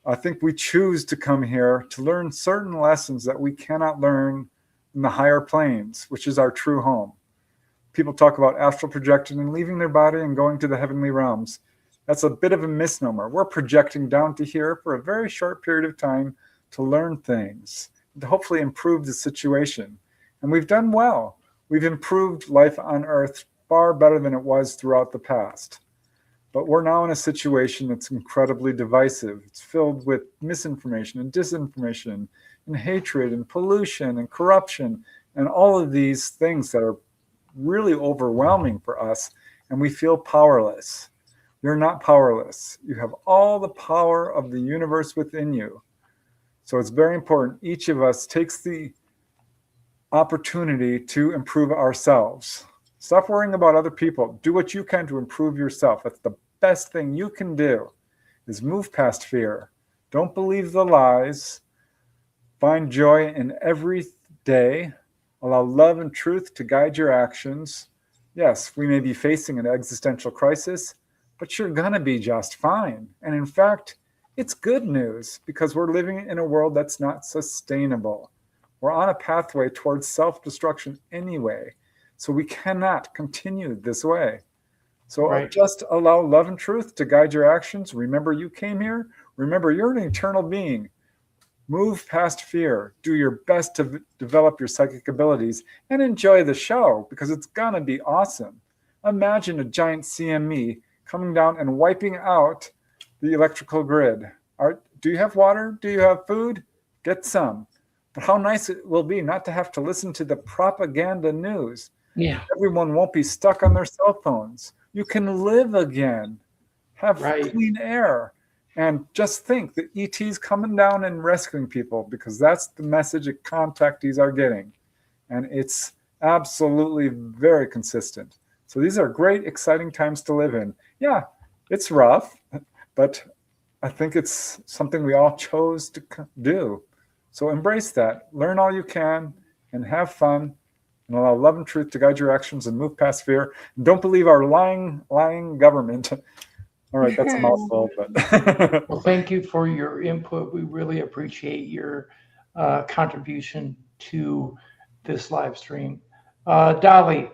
I think we choose to come here to learn certain lessons that we cannot learn in the higher planes, which is our true home. People talk about astral projection and leaving their body and going to the heavenly realms. That's a bit of a misnomer. We're projecting down to here for a very short period of time to learn things, to hopefully improve the situation. And we've done well. We've improved life on Earth far better than it was throughout the past. But we're now in a situation that's incredibly divisive. It's filled with misinformation and disinformation and hatred and pollution and corruption and all of these things that are really overwhelming for us, and we feel powerless. You're not powerless. You have all the power of the universe within you. So it's very important each of us takes the opportunity to improve ourselves. Stop worrying about other people. Do what you can to improve yourself. That's the best thing you can do, is move past fear. Don't believe the lies. Find joy in every day. Allow love and truth to guide your actions. Yes, we may be facing an existential crisis, but you're going to be just fine. And in fact, it's good news because we're living in a world that's not sustainable. We're on a pathway towards self-destruction anyway. So we cannot continue this way. So Right. just allow love and truth to guide your actions. Remember you came here. Remember you're an eternal being. Move past fear. Do your best to develop your psychic abilities and enjoy the show because it's going to be awesome. Imagine a giant CME coming down and wiping out the electrical grid. Do you have water? Do you have food? Get some. But how nice it will be not to have to listen to the propaganda news. Yeah. Everyone won't be stuck on their cell phones. You can live again, have Right. clean air, and just think that ET's coming down and rescuing people because that's the message that contactees are getting. And it's absolutely very consistent. So these are great, exciting times to live in. Yeah, it's rough, but I think it's something we all chose to do. So embrace that. Learn all you can and have fun and allow love and truth to guide your actions and move past fear. And don't believe our lying government. All right, that's a mouthful, but Well, thank you for your input. We really appreciate your contribution to this live stream. Dolly,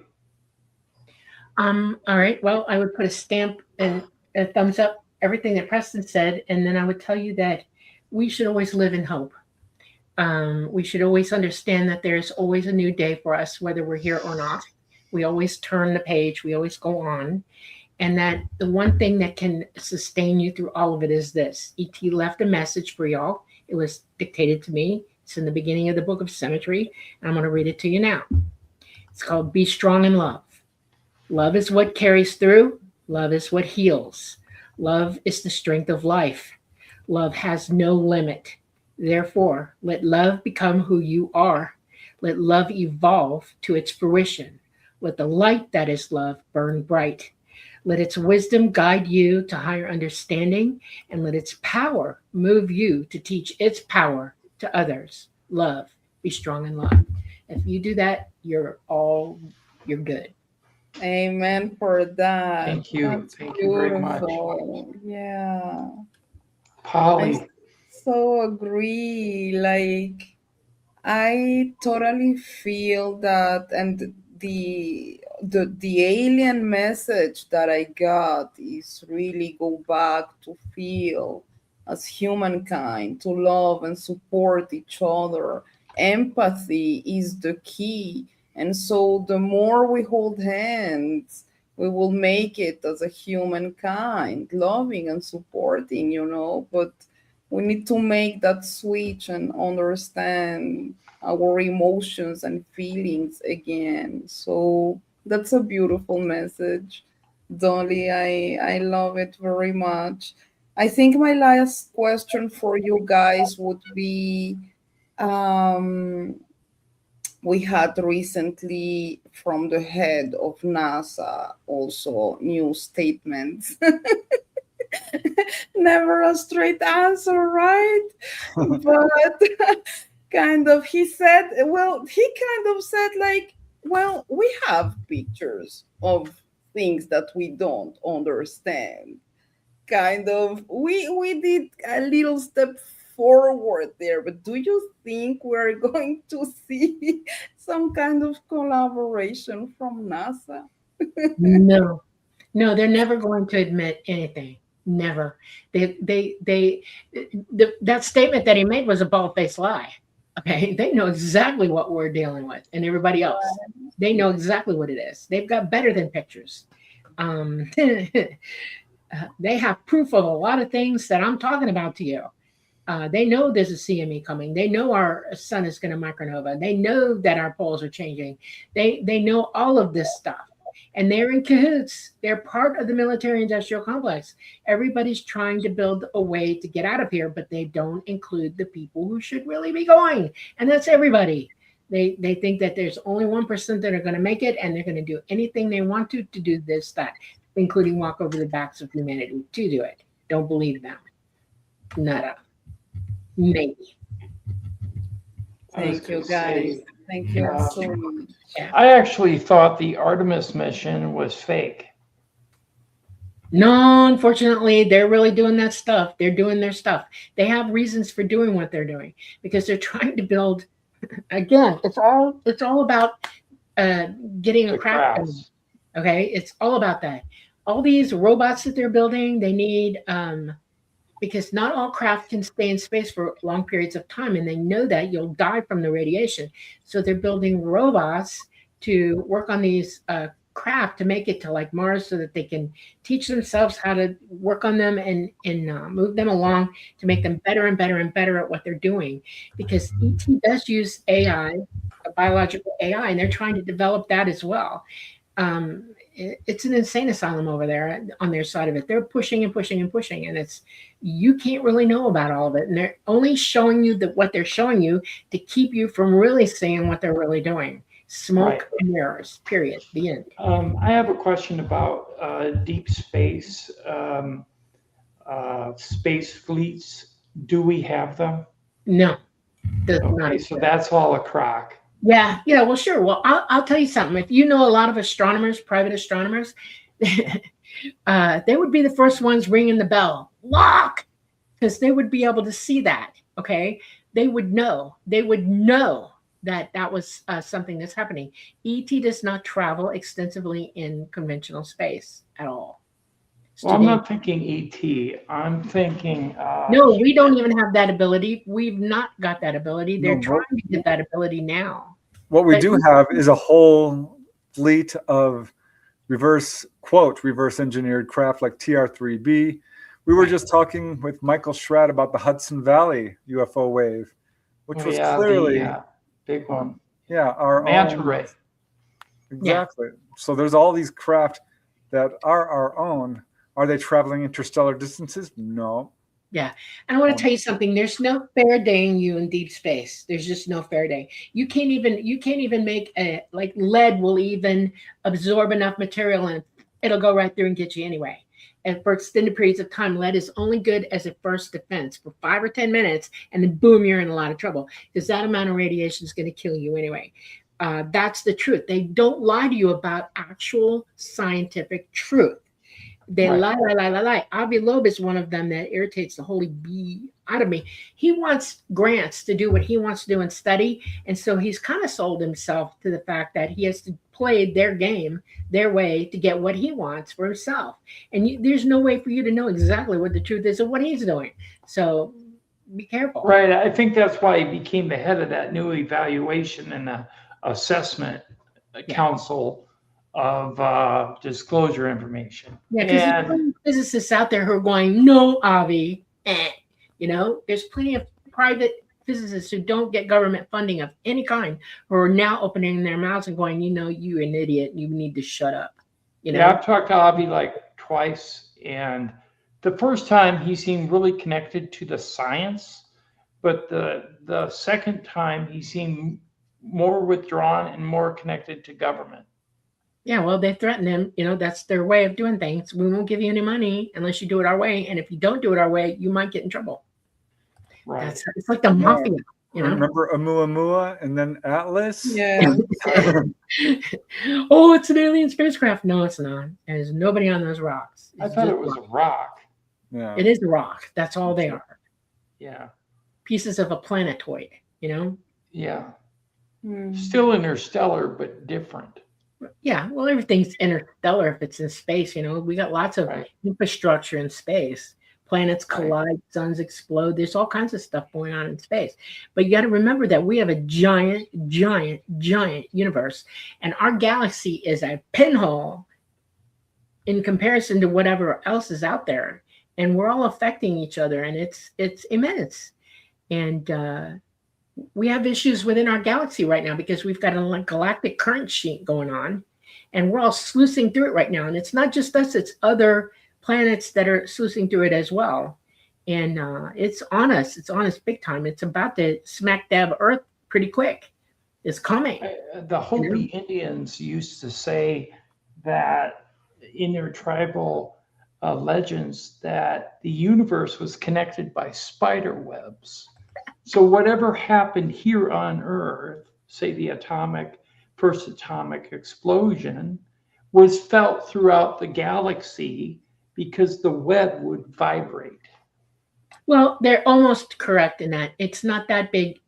All right. Well, I would put a stamp and a thumbs up everything that Preston said, and then I would tell you that we should always live in hope. We should always understand that there's always a new day for us, whether we're here or not. We always turn the page. We always go on. And that the one thing that can sustain you through all of it is this. E.T. left a message for y'all. It was dictated to me. It's in the beginning of the Book of Symmetry. And I'm going to read it to you now. It's called Be Strong in Love. Love is what carries through. Love is what heals. Love is the strength of life. Love has no limit. Therefore, let love become who you are. Let love evolve to its fruition. Let the light that is love burn bright. Let its wisdom guide you to higher understanding, and let its power move you to teach its power to others. Love. Be strong in love. If you do that, you're good. Amen for that. thank you. That's Thank you very much. beautiful. Yeah. Polly, I so agree. Like, I totally feel that, and the alien message that I got is really go back to feel as humankind, to love and support each other. Empathy is the key. And so the more we hold hands, we will make it as a humankind, loving and supporting, But We need to make that switch and understand our emotions and feelings again. So that's a beautiful message, Dolly. I love it very much. I think my last question for you guys would be, um, we had recently from the head of NASA also new statements. Never a straight answer, right? But kind of, he kind of said, like, well, we have pictures of things that we don't understand. Kind of, we did a little step forward there, but do you think we're going to see some kind of collaboration from NASA? No, no, they're never going to admit anything. Never. That statement that he made was a bald-faced lie. Okay, they know exactly what we're dealing with, and everybody else. They know exactly what it is. They've got better than pictures. They have proof of a lot of things that I'm talking about to you. They know there's a CME coming. They know our sun is going to micronova. They know that our poles are changing. They know all of this stuff, and they're in cahoots. They're part of the military-industrial complex. Everybody's trying to build a way to get out of here, but they don't include the people who should really be going, and that's everybody. They think that there's only 1% that are going to make it, and they're going to do anything they want to do this, that, including walk over the backs of humanity to do it. Don't believe them. Nada. Maybe. Thank you, guys. Thank you so much. I actually thought the Artemis mission was fake. No, unfortunately, they're really doing that stuff. They're doing their stuff. They have reasons for doing what they're doing because they're trying to build. Again, it's all about getting a craft going. Okay, it's all about that. All these robots that they're building, they need because not all craft can stay in space for long periods of time, and they know that you'll die from the radiation. So they're building robots to work on these craft to make it to like Mars, so that they can teach themselves how to work on them and move them along to make them better and better and better at what they're doing. Because ET does use AI, biological AI, and they're trying to develop that as well. It's an insane asylum over there on their side of it. They're pushing and pushing and pushing, and you can't really know about all of it. And they're only showing you what they're showing you to keep you from really seeing what they're really doing. Smoke and mirrors, period. The end. I have a question about deep space, space fleets. Do we have them? No. Okay, so that's all a crock. Yeah, well, sure. Well, I'll tell you something. If you know a lot of astronomers, private astronomers, they would be the first ones ringing the bell. Lock! Because they would be able to see that, okay? They would know that was something that's happening. ET does not travel extensively in conventional space at all. Well, I'm not thinking ET. I'm thinking... no, we don't even have that ability. We've not got that ability. They're trying to get that ability now. What we do have is a whole fleet of reverse engineered craft like TR-3B. We were just talking with Michael Schratt about the Hudson Valley UFO wave, which was clearly the big one. Yeah, our manta ray. Exactly. Yeah. So there's all these craft that are our own. Are they traveling interstellar distances? No. Yeah. And I want to tell you something. There's no Faradaying you in deep space. There's just no Faraday. You can't even make like lead will even absorb enough material and it'll go right through and get you anyway. And for extended periods of time, lead is only good as a first defense for 5 or 10 minutes, and then boom, you're in a lot of trouble because that amount of radiation is going to kill you anyway. That's the truth. They don't lie to you about actual scientific truth. They lie. Avi Loeb is one of them that irritates the holy bee out of me. He wants grants to do what he wants to do and study. And so he's kind of sold himself to the fact that he has to play their game, their way to get what he wants for himself. And there's no way for you to know exactly what the truth is of what he's doing. So be careful. Right. I think that's why he became the head of that new evaluation and assessment council of disclosure information. Yeah, because there's physicists out there who are going, no, Avi, You know, there's plenty of private physicists who don't get government funding of any kind who are now opening their mouths and going, you know, you an idiot, you need to shut up. You know? Yeah, I've talked to Avi like twice, and the first time he seemed really connected to the science, but the second time he seemed more withdrawn and more connected to government. Yeah, well, they threaten them. You know, that's their way of doing things. We won't give you any money unless you do it our way. And if you don't do it our way, you might get in trouble. Right. It's like the mafia, you know? Remember Oumuamua and then Atlas? Yeah. Oh, it's an alien spacecraft. No, it's not. There's nobody on those rocks. I It's thought just it was rock. a rock. Yeah. It is a rock. That's all they are. Yeah. Pieces of a planetoid, you know? Yeah. Hmm. Still interstellar, but different. Yeah, well, everything's interstellar if it's in space, you know. We got lots of Right. infrastructure in space. Planets Right. collide, suns explode. There's all kinds of stuff going on in space. But you got to remember that we have a giant, giant, giant universe, and our galaxy is a pinhole in comparison to whatever else is out there. And we're all affecting each other, and it's immense. And we have issues within our galaxy right now because we've got a galactic current sheet going on, and we're all sluicing through it right now. And it's not just us; it's other planets that are sluicing through it as well. And it's on us. It's on us big time. It's about to smack dab Earth pretty quick. It's coming. The Hopi Indians used to say that in their tribal legends that the universe was connected by spider webs. So whatever happened here on Earth, say the first atomic explosion, was felt throughout the galaxy because the web would vibrate. Well, they're almost correct in that. It's not that big.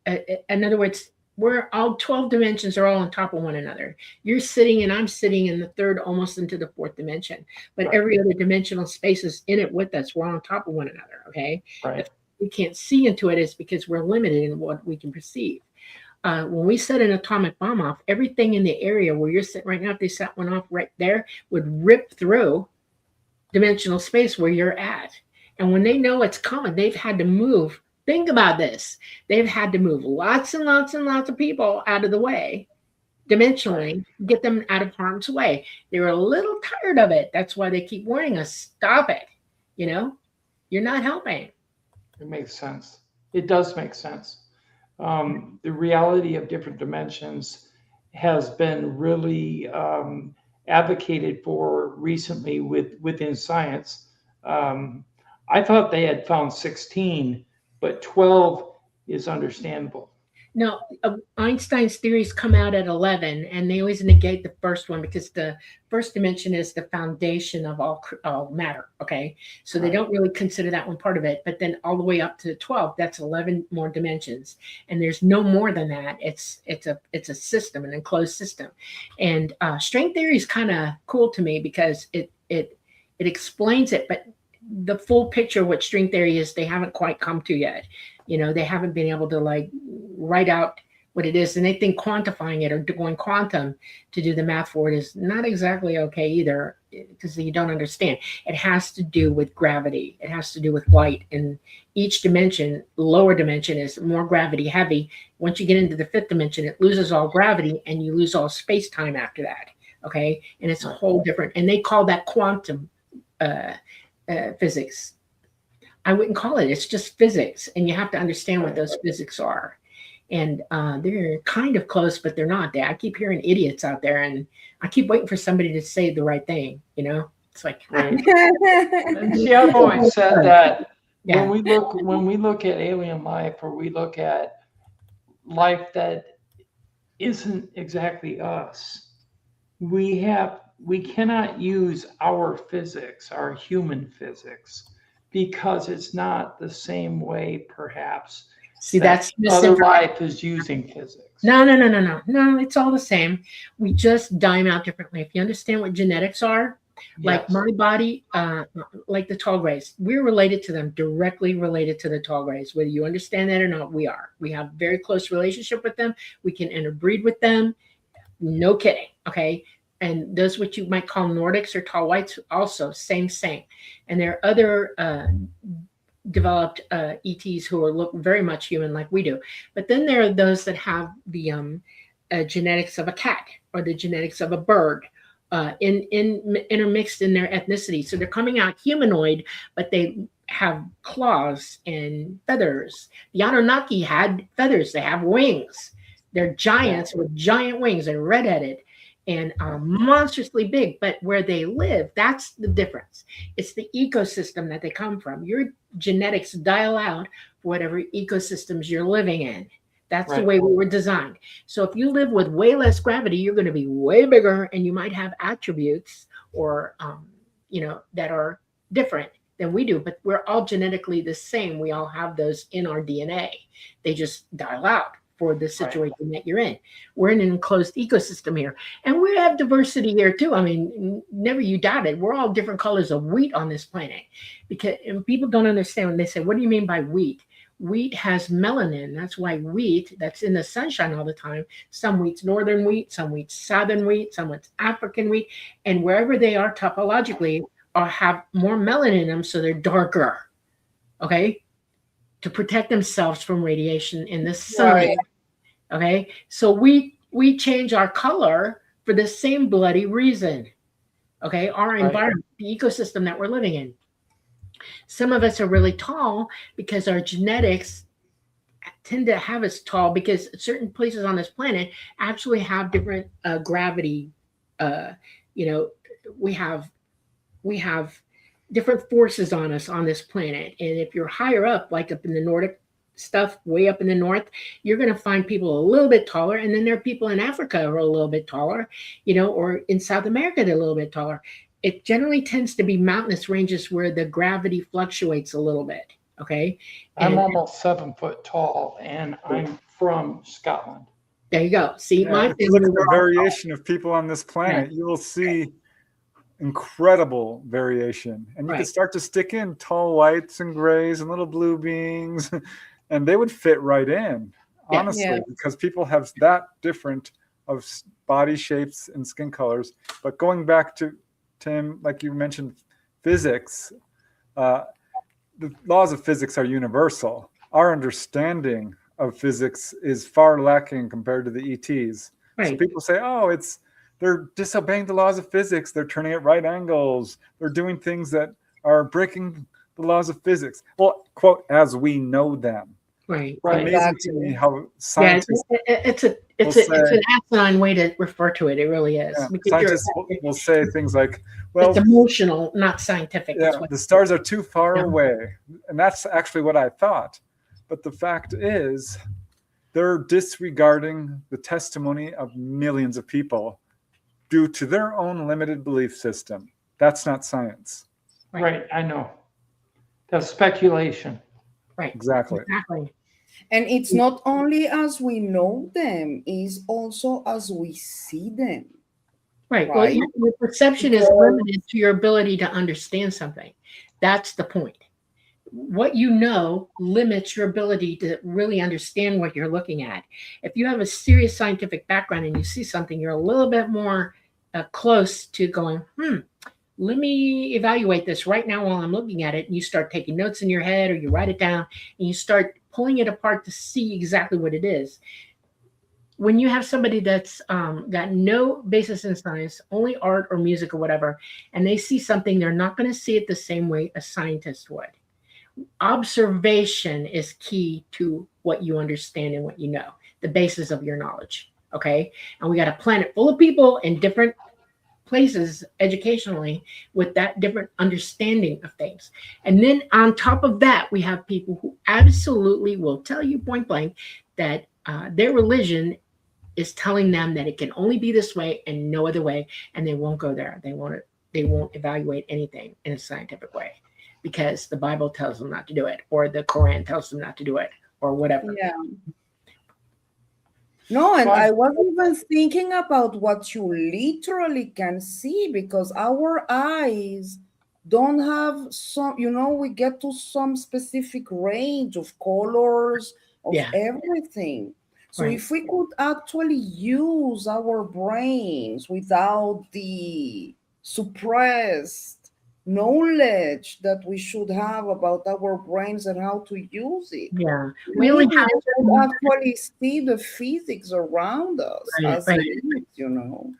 In other words, we're all 12 dimensions are all on top of one another. You're sitting and I'm sitting in the third, almost into the fourth dimension. But Right. every other dimensional space is in it with us. We're on top of one another. Okay. Right. We can't see into it is because we're limited in what we can perceive. When we set an atomic bomb off, everything in the area where you're sitting right now, if they set one off right there, would rip through dimensional space where you're at. And when they know it's coming, they've had to move. Think about this. They've had to move lots and lots and lots of people out of the way, dimensionally, get them out of harm's way. They're a little tired of it. That's why they keep warning us, stop it. You know, you're not helping. It makes sense. It does make sense. The reality of different dimensions has been really advocated for recently within science. I thought they had found 16, but 12 is understandable. No, Einstein's theories come out at 11, and they always negate the first one because the first dimension is the foundation of all matter. Okay, so they Right. don't really consider that one part of it. But then all the way up to 12, that's 11 more dimensions, and there's no more than that. It's a system, an enclosed system. And string theory is kind of cool to me because it explains it, but the full picture of what string theory is, they haven't quite come to yet. You know, they haven't been able to like write out what it is, and they think quantifying it or going quantum to do the math for it is not exactly okay either because you don't understand. It has to do with gravity. It has to do with light, and each dimension, lower dimension, is more gravity heavy. Once you get into the fifth dimension, it loses all gravity and you lose all space time after that. Okay, and it's a whole different, and they call that quantum physics. I wouldn't call it. It's just physics, and you have to understand what those physics are. And they're kind of close, but they're not. I keep hearing idiots out there, and I keep waiting for somebody to say the right thing. You know, it's like, Right. And see, I've always said that Yeah. when we look at alien life, or we look at life that isn't exactly us, we cannot use our physics, our human physics, because it's not the same way, perhaps. see, that's other misinformation. life is using physics. No. It's all the same. We just dime out differently. If you understand what genetics are, like Yes. my body, like the tall grays, we're related to them, directly related to the tall grays. Whether you understand that or not, we are. We have very close relationship with them. We can interbreed with them. No kidding. Okay. And those what you might call Nordics or tall whites, also same. And there are other developed ETs who look very much human like we do. But then there are those that have the genetics of a cat or the genetics of a bird intermixed in their ethnicity. So they're coming out humanoid, but they have claws and feathers. The Anunnaki had feathers. They have wings. They're giants with giant wings. They're redheaded and monstrously big. But where they live, that's the difference. It's the ecosystem that they come from. Your genetics dial out for whatever ecosystems you're living in. That's the way we were designed. So if you live with way less gravity, you're going to be way bigger, and you might have attributes or that are different than we do. But we're all genetically the same. We all have those in our DNA. They just dial out for the situation that you're in. We're in an enclosed ecosystem here, and we have diversity here too. I mean, never you doubt it. We're all different colors of wheat on this planet, and people don't understand when they say, "What do you mean by wheat?" Wheat has melanin. That's why wheat that's in the sunshine all the time. Some wheat's northern wheat, some wheat's southern wheat, some wheat's African wheat, and wherever they are topologically, have more melanin in them, so they're darker. Okay, to protect themselves from radiation in the sun. Right. Okay, so we change our color for the same bloody reason. Okay, our environment, the ecosystem that we're living in. Some of us are really tall because our genetics tend to have us tall because certain places on this planet actually have different gravity. We have different forces on us on this planet. And if you're higher up, like up in the Nordic stuff, way up in the north, you're going to find people a little bit taller. And then there are people in Africa who are a little bit taller, or in South America, they're a little bit taller. It generally tends to be mountainous ranges where the gravity fluctuates a little bit. Okay. I'm almost 7 foot tall, and I'm from Scotland. There you go. See, if you look at the variation of people on this planet, you will see incredible variation. And you can start to stick in tall whites and grays and little blue beings, and they would fit right in, honestly, because people have that different of body shapes and skin colors. But going back to Tim, like you mentioned, physics, the laws of physics are universal. Our understanding of physics is far lacking compared to the ETs. Right. So people say, they're disobeying the laws of physics. They're turning at right angles. They're doing things that are breaking the laws of physics. Well, quote, as we know them. Right. Amazing to me how scientists it's an asinine way to refer to it. It really is. Yeah, scientists will say things like, well, it's emotional, not scientific. Yeah, the stars are too far away. And that's actually what I thought. But the fact is, they're disregarding the testimony of millions of people due to their own limited belief system. That's not science. Right, I know. That's speculation. Right. Exactly. And it's not only as we know them, it's also as we see them. Right. Well, your perception is limited to your ability to understand something. That's the point. What you know limits your ability to really understand what you're looking at. If you have a serious scientific background and you see something, you're a little bit more close to going, let me evaluate this right now while I'm looking at it. And you start taking notes in your head, or you write it down, and you start pulling it apart to see exactly what it is. When you have somebody that's got no basis in science, only art or music or whatever, and they see something, they're not going to see it the same way a scientist would. Observation is key to what you understand and what you know, the basis of your knowledge. Okay. And we got a planet full of people in different places educationally with that different understanding of things. And then on top of that, we have people who absolutely will tell you point blank that their religion is telling them that it can only be this way and no other way, and they won't go there. They won't evaluate anything in a scientific way because the Bible tells them not to do it, or the Quran tells them not to do it, or whatever. Yeah. No, and I wasn't even thinking about what you literally can see, because our eyes don't have some, we get to some specific range of colors, of everything. So if we could actually use our brains without the suppressed knowledge that we should have about our brains and how to use it. Yeah, we only Maybe have we could actually see the physics around us right, as right. it is, you know.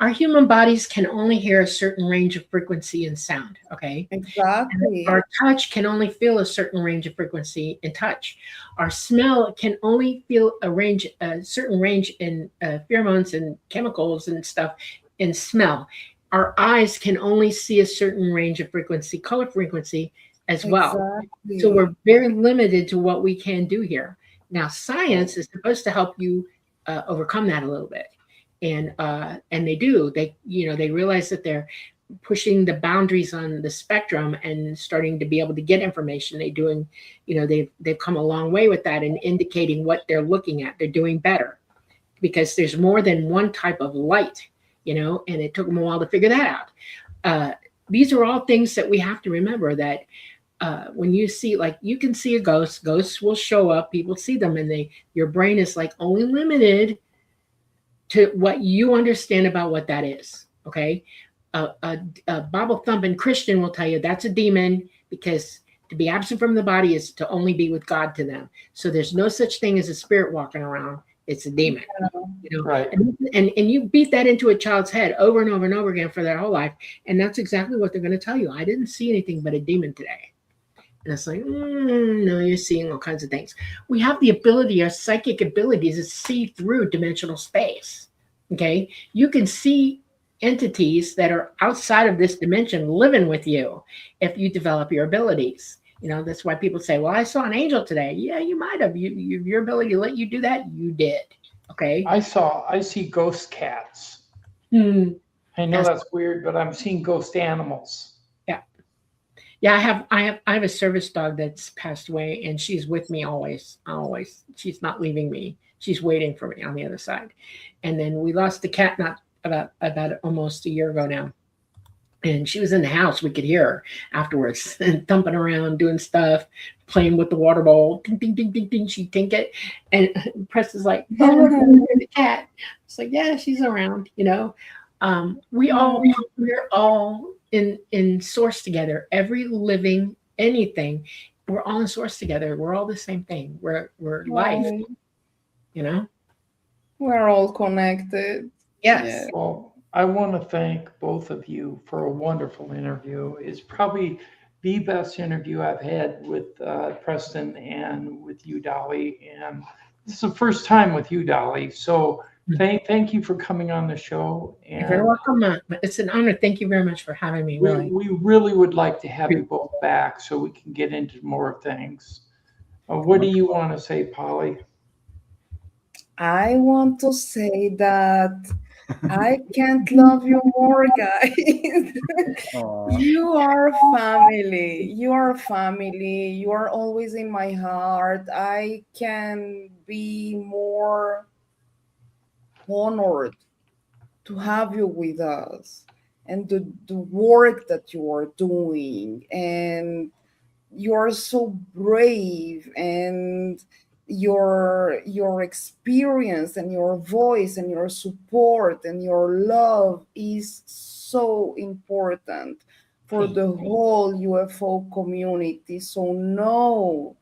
Our human bodies can only hear a certain range of frequency and sound. Okay, and Exactly. our touch can only feel a certain range of frequency in touch. Our smell can only feel a certain range in pheromones and chemicals and stuff in smell. Our eyes can only see a certain range of frequency, color frequency as well. So Exactly. we're very limited to what we can do here. Now, science is supposed to help you overcome that a little bit, and they do. They realize that they're pushing the boundaries on the spectrum and starting to be able to get information. They've come a long way with that and indicating what they're looking at. They're doing better because there's more than one type of light, and it took them a while to figure that out. These are all things that we have to remember, that when you see, like, you can see a ghost, ghosts will show up, people see them, and your brain is like only limited to what you understand about what that is. Okay. A Bible thumping Christian will tell you that's a demon, because to be absent from the body is to only be with God to them. So there's no such thing as a spirit walking around. It's a demon. Right. And you beat that into a child's head over and over and over again for their whole life, and that's exactly what they're going to tell you. I didn't see anything but a demon today. And it's like, no, you're seeing all kinds of things. We have the ability, our psychic abilities, to see through dimensional space. Okay, you can see entities that are outside of this dimension living with you if you develop your abilities. That's why people say, well, I saw an angel today. Yeah, you might have. Your ability to let you do that, you did. Okay. I see ghost cats. Hmm. I know that's weird, but I'm seeing ghost animals. Yeah, I have a service dog that's passed away, and she's with me always. Always. She's not leaving me. She's waiting for me on the other side. And then we lost the cat not about almost a year ago now. And she was in the house. We could hear her afterwards and thumping around, doing stuff, playing with the water bowl. Ding, ding, ding, ding, ding. She'd think it. And Preston's like, oh, the cat. It's like, yeah, she's around, we're all in source together. Every living anything, we're all in source together. We're all the same thing. We're life, We're all connected. Yes. Yeah. Well, I want to thank both of you for a wonderful interview. It's probably the best interview I've had with Preston and with you, Dolly. And it's the first time with you, Dolly. So thank you for coming on the show. And you're very welcome. It's an honor. Thank you very much for having me. Really, we really would like to have you both back so we can get into more things. What do you want to say, Polly? I want to say that I can't love you more, guys. You are family. You are family. You are always in my heart. I can be more honored to have you with us, and the work that you are doing, and you are so brave, and your experience and your voice and your support and your love is so important for the whole UFO community. So know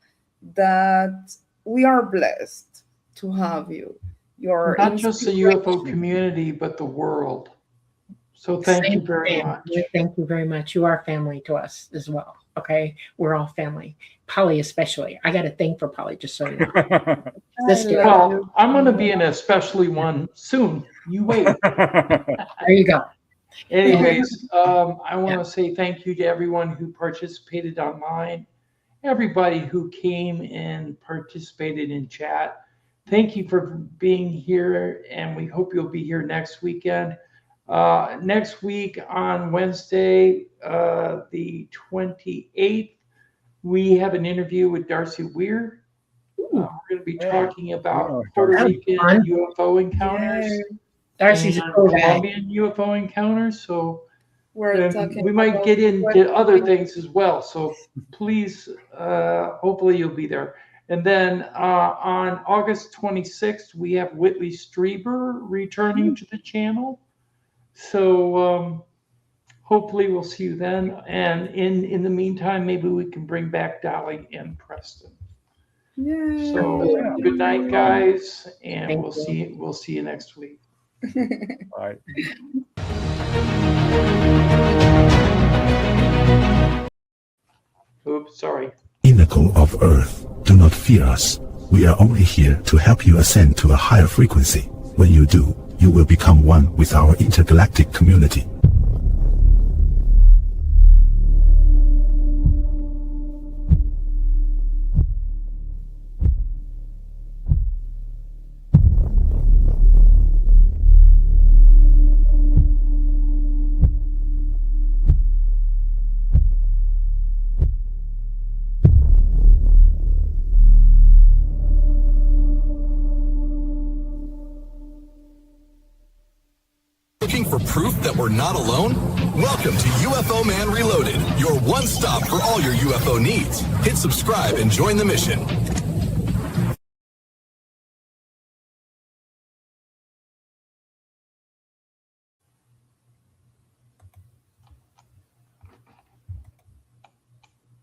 that we are blessed to have you. You're not just the UFO community, but the world. So thank you very much. Thank you very much. You are family to us as well. Okay, we're all family. Polly especially. I got a thing for Polly, just so you know. Well, I'm going to be in a especially one soon. You wait. There you go. Anyways, I want to say thank you to everyone who participated online, everybody who came and participated in chat. Thank you for being here, and we hope you'll be here next weekend. Next week on Wednesday, the 28th, we have an interview with Darcy Weir. We're going to be talking about Puerto Rican UFO encounters. Darcy's and Colombian UFO encounters. So we might get into other things as well. So please, hopefully you'll be there. And then on August 26th, we have Whitley Strieber returning to the channel. So hopefully we'll see you then. And in the meantime, maybe we can bring back Dolly and Preston. Yeah. So good night, guys, and Thank we'll see you next week. Right. Oops, sorry. Pinnacle of Earth, do not fear us. We are only here to help you ascend to a higher frequency. When you do, you will become one with our intergalactic community. Looking for proof that we're not alone? Welcome to UFO Man Reloaded, your one stop for all your UFO needs. Hit subscribe and join the mission.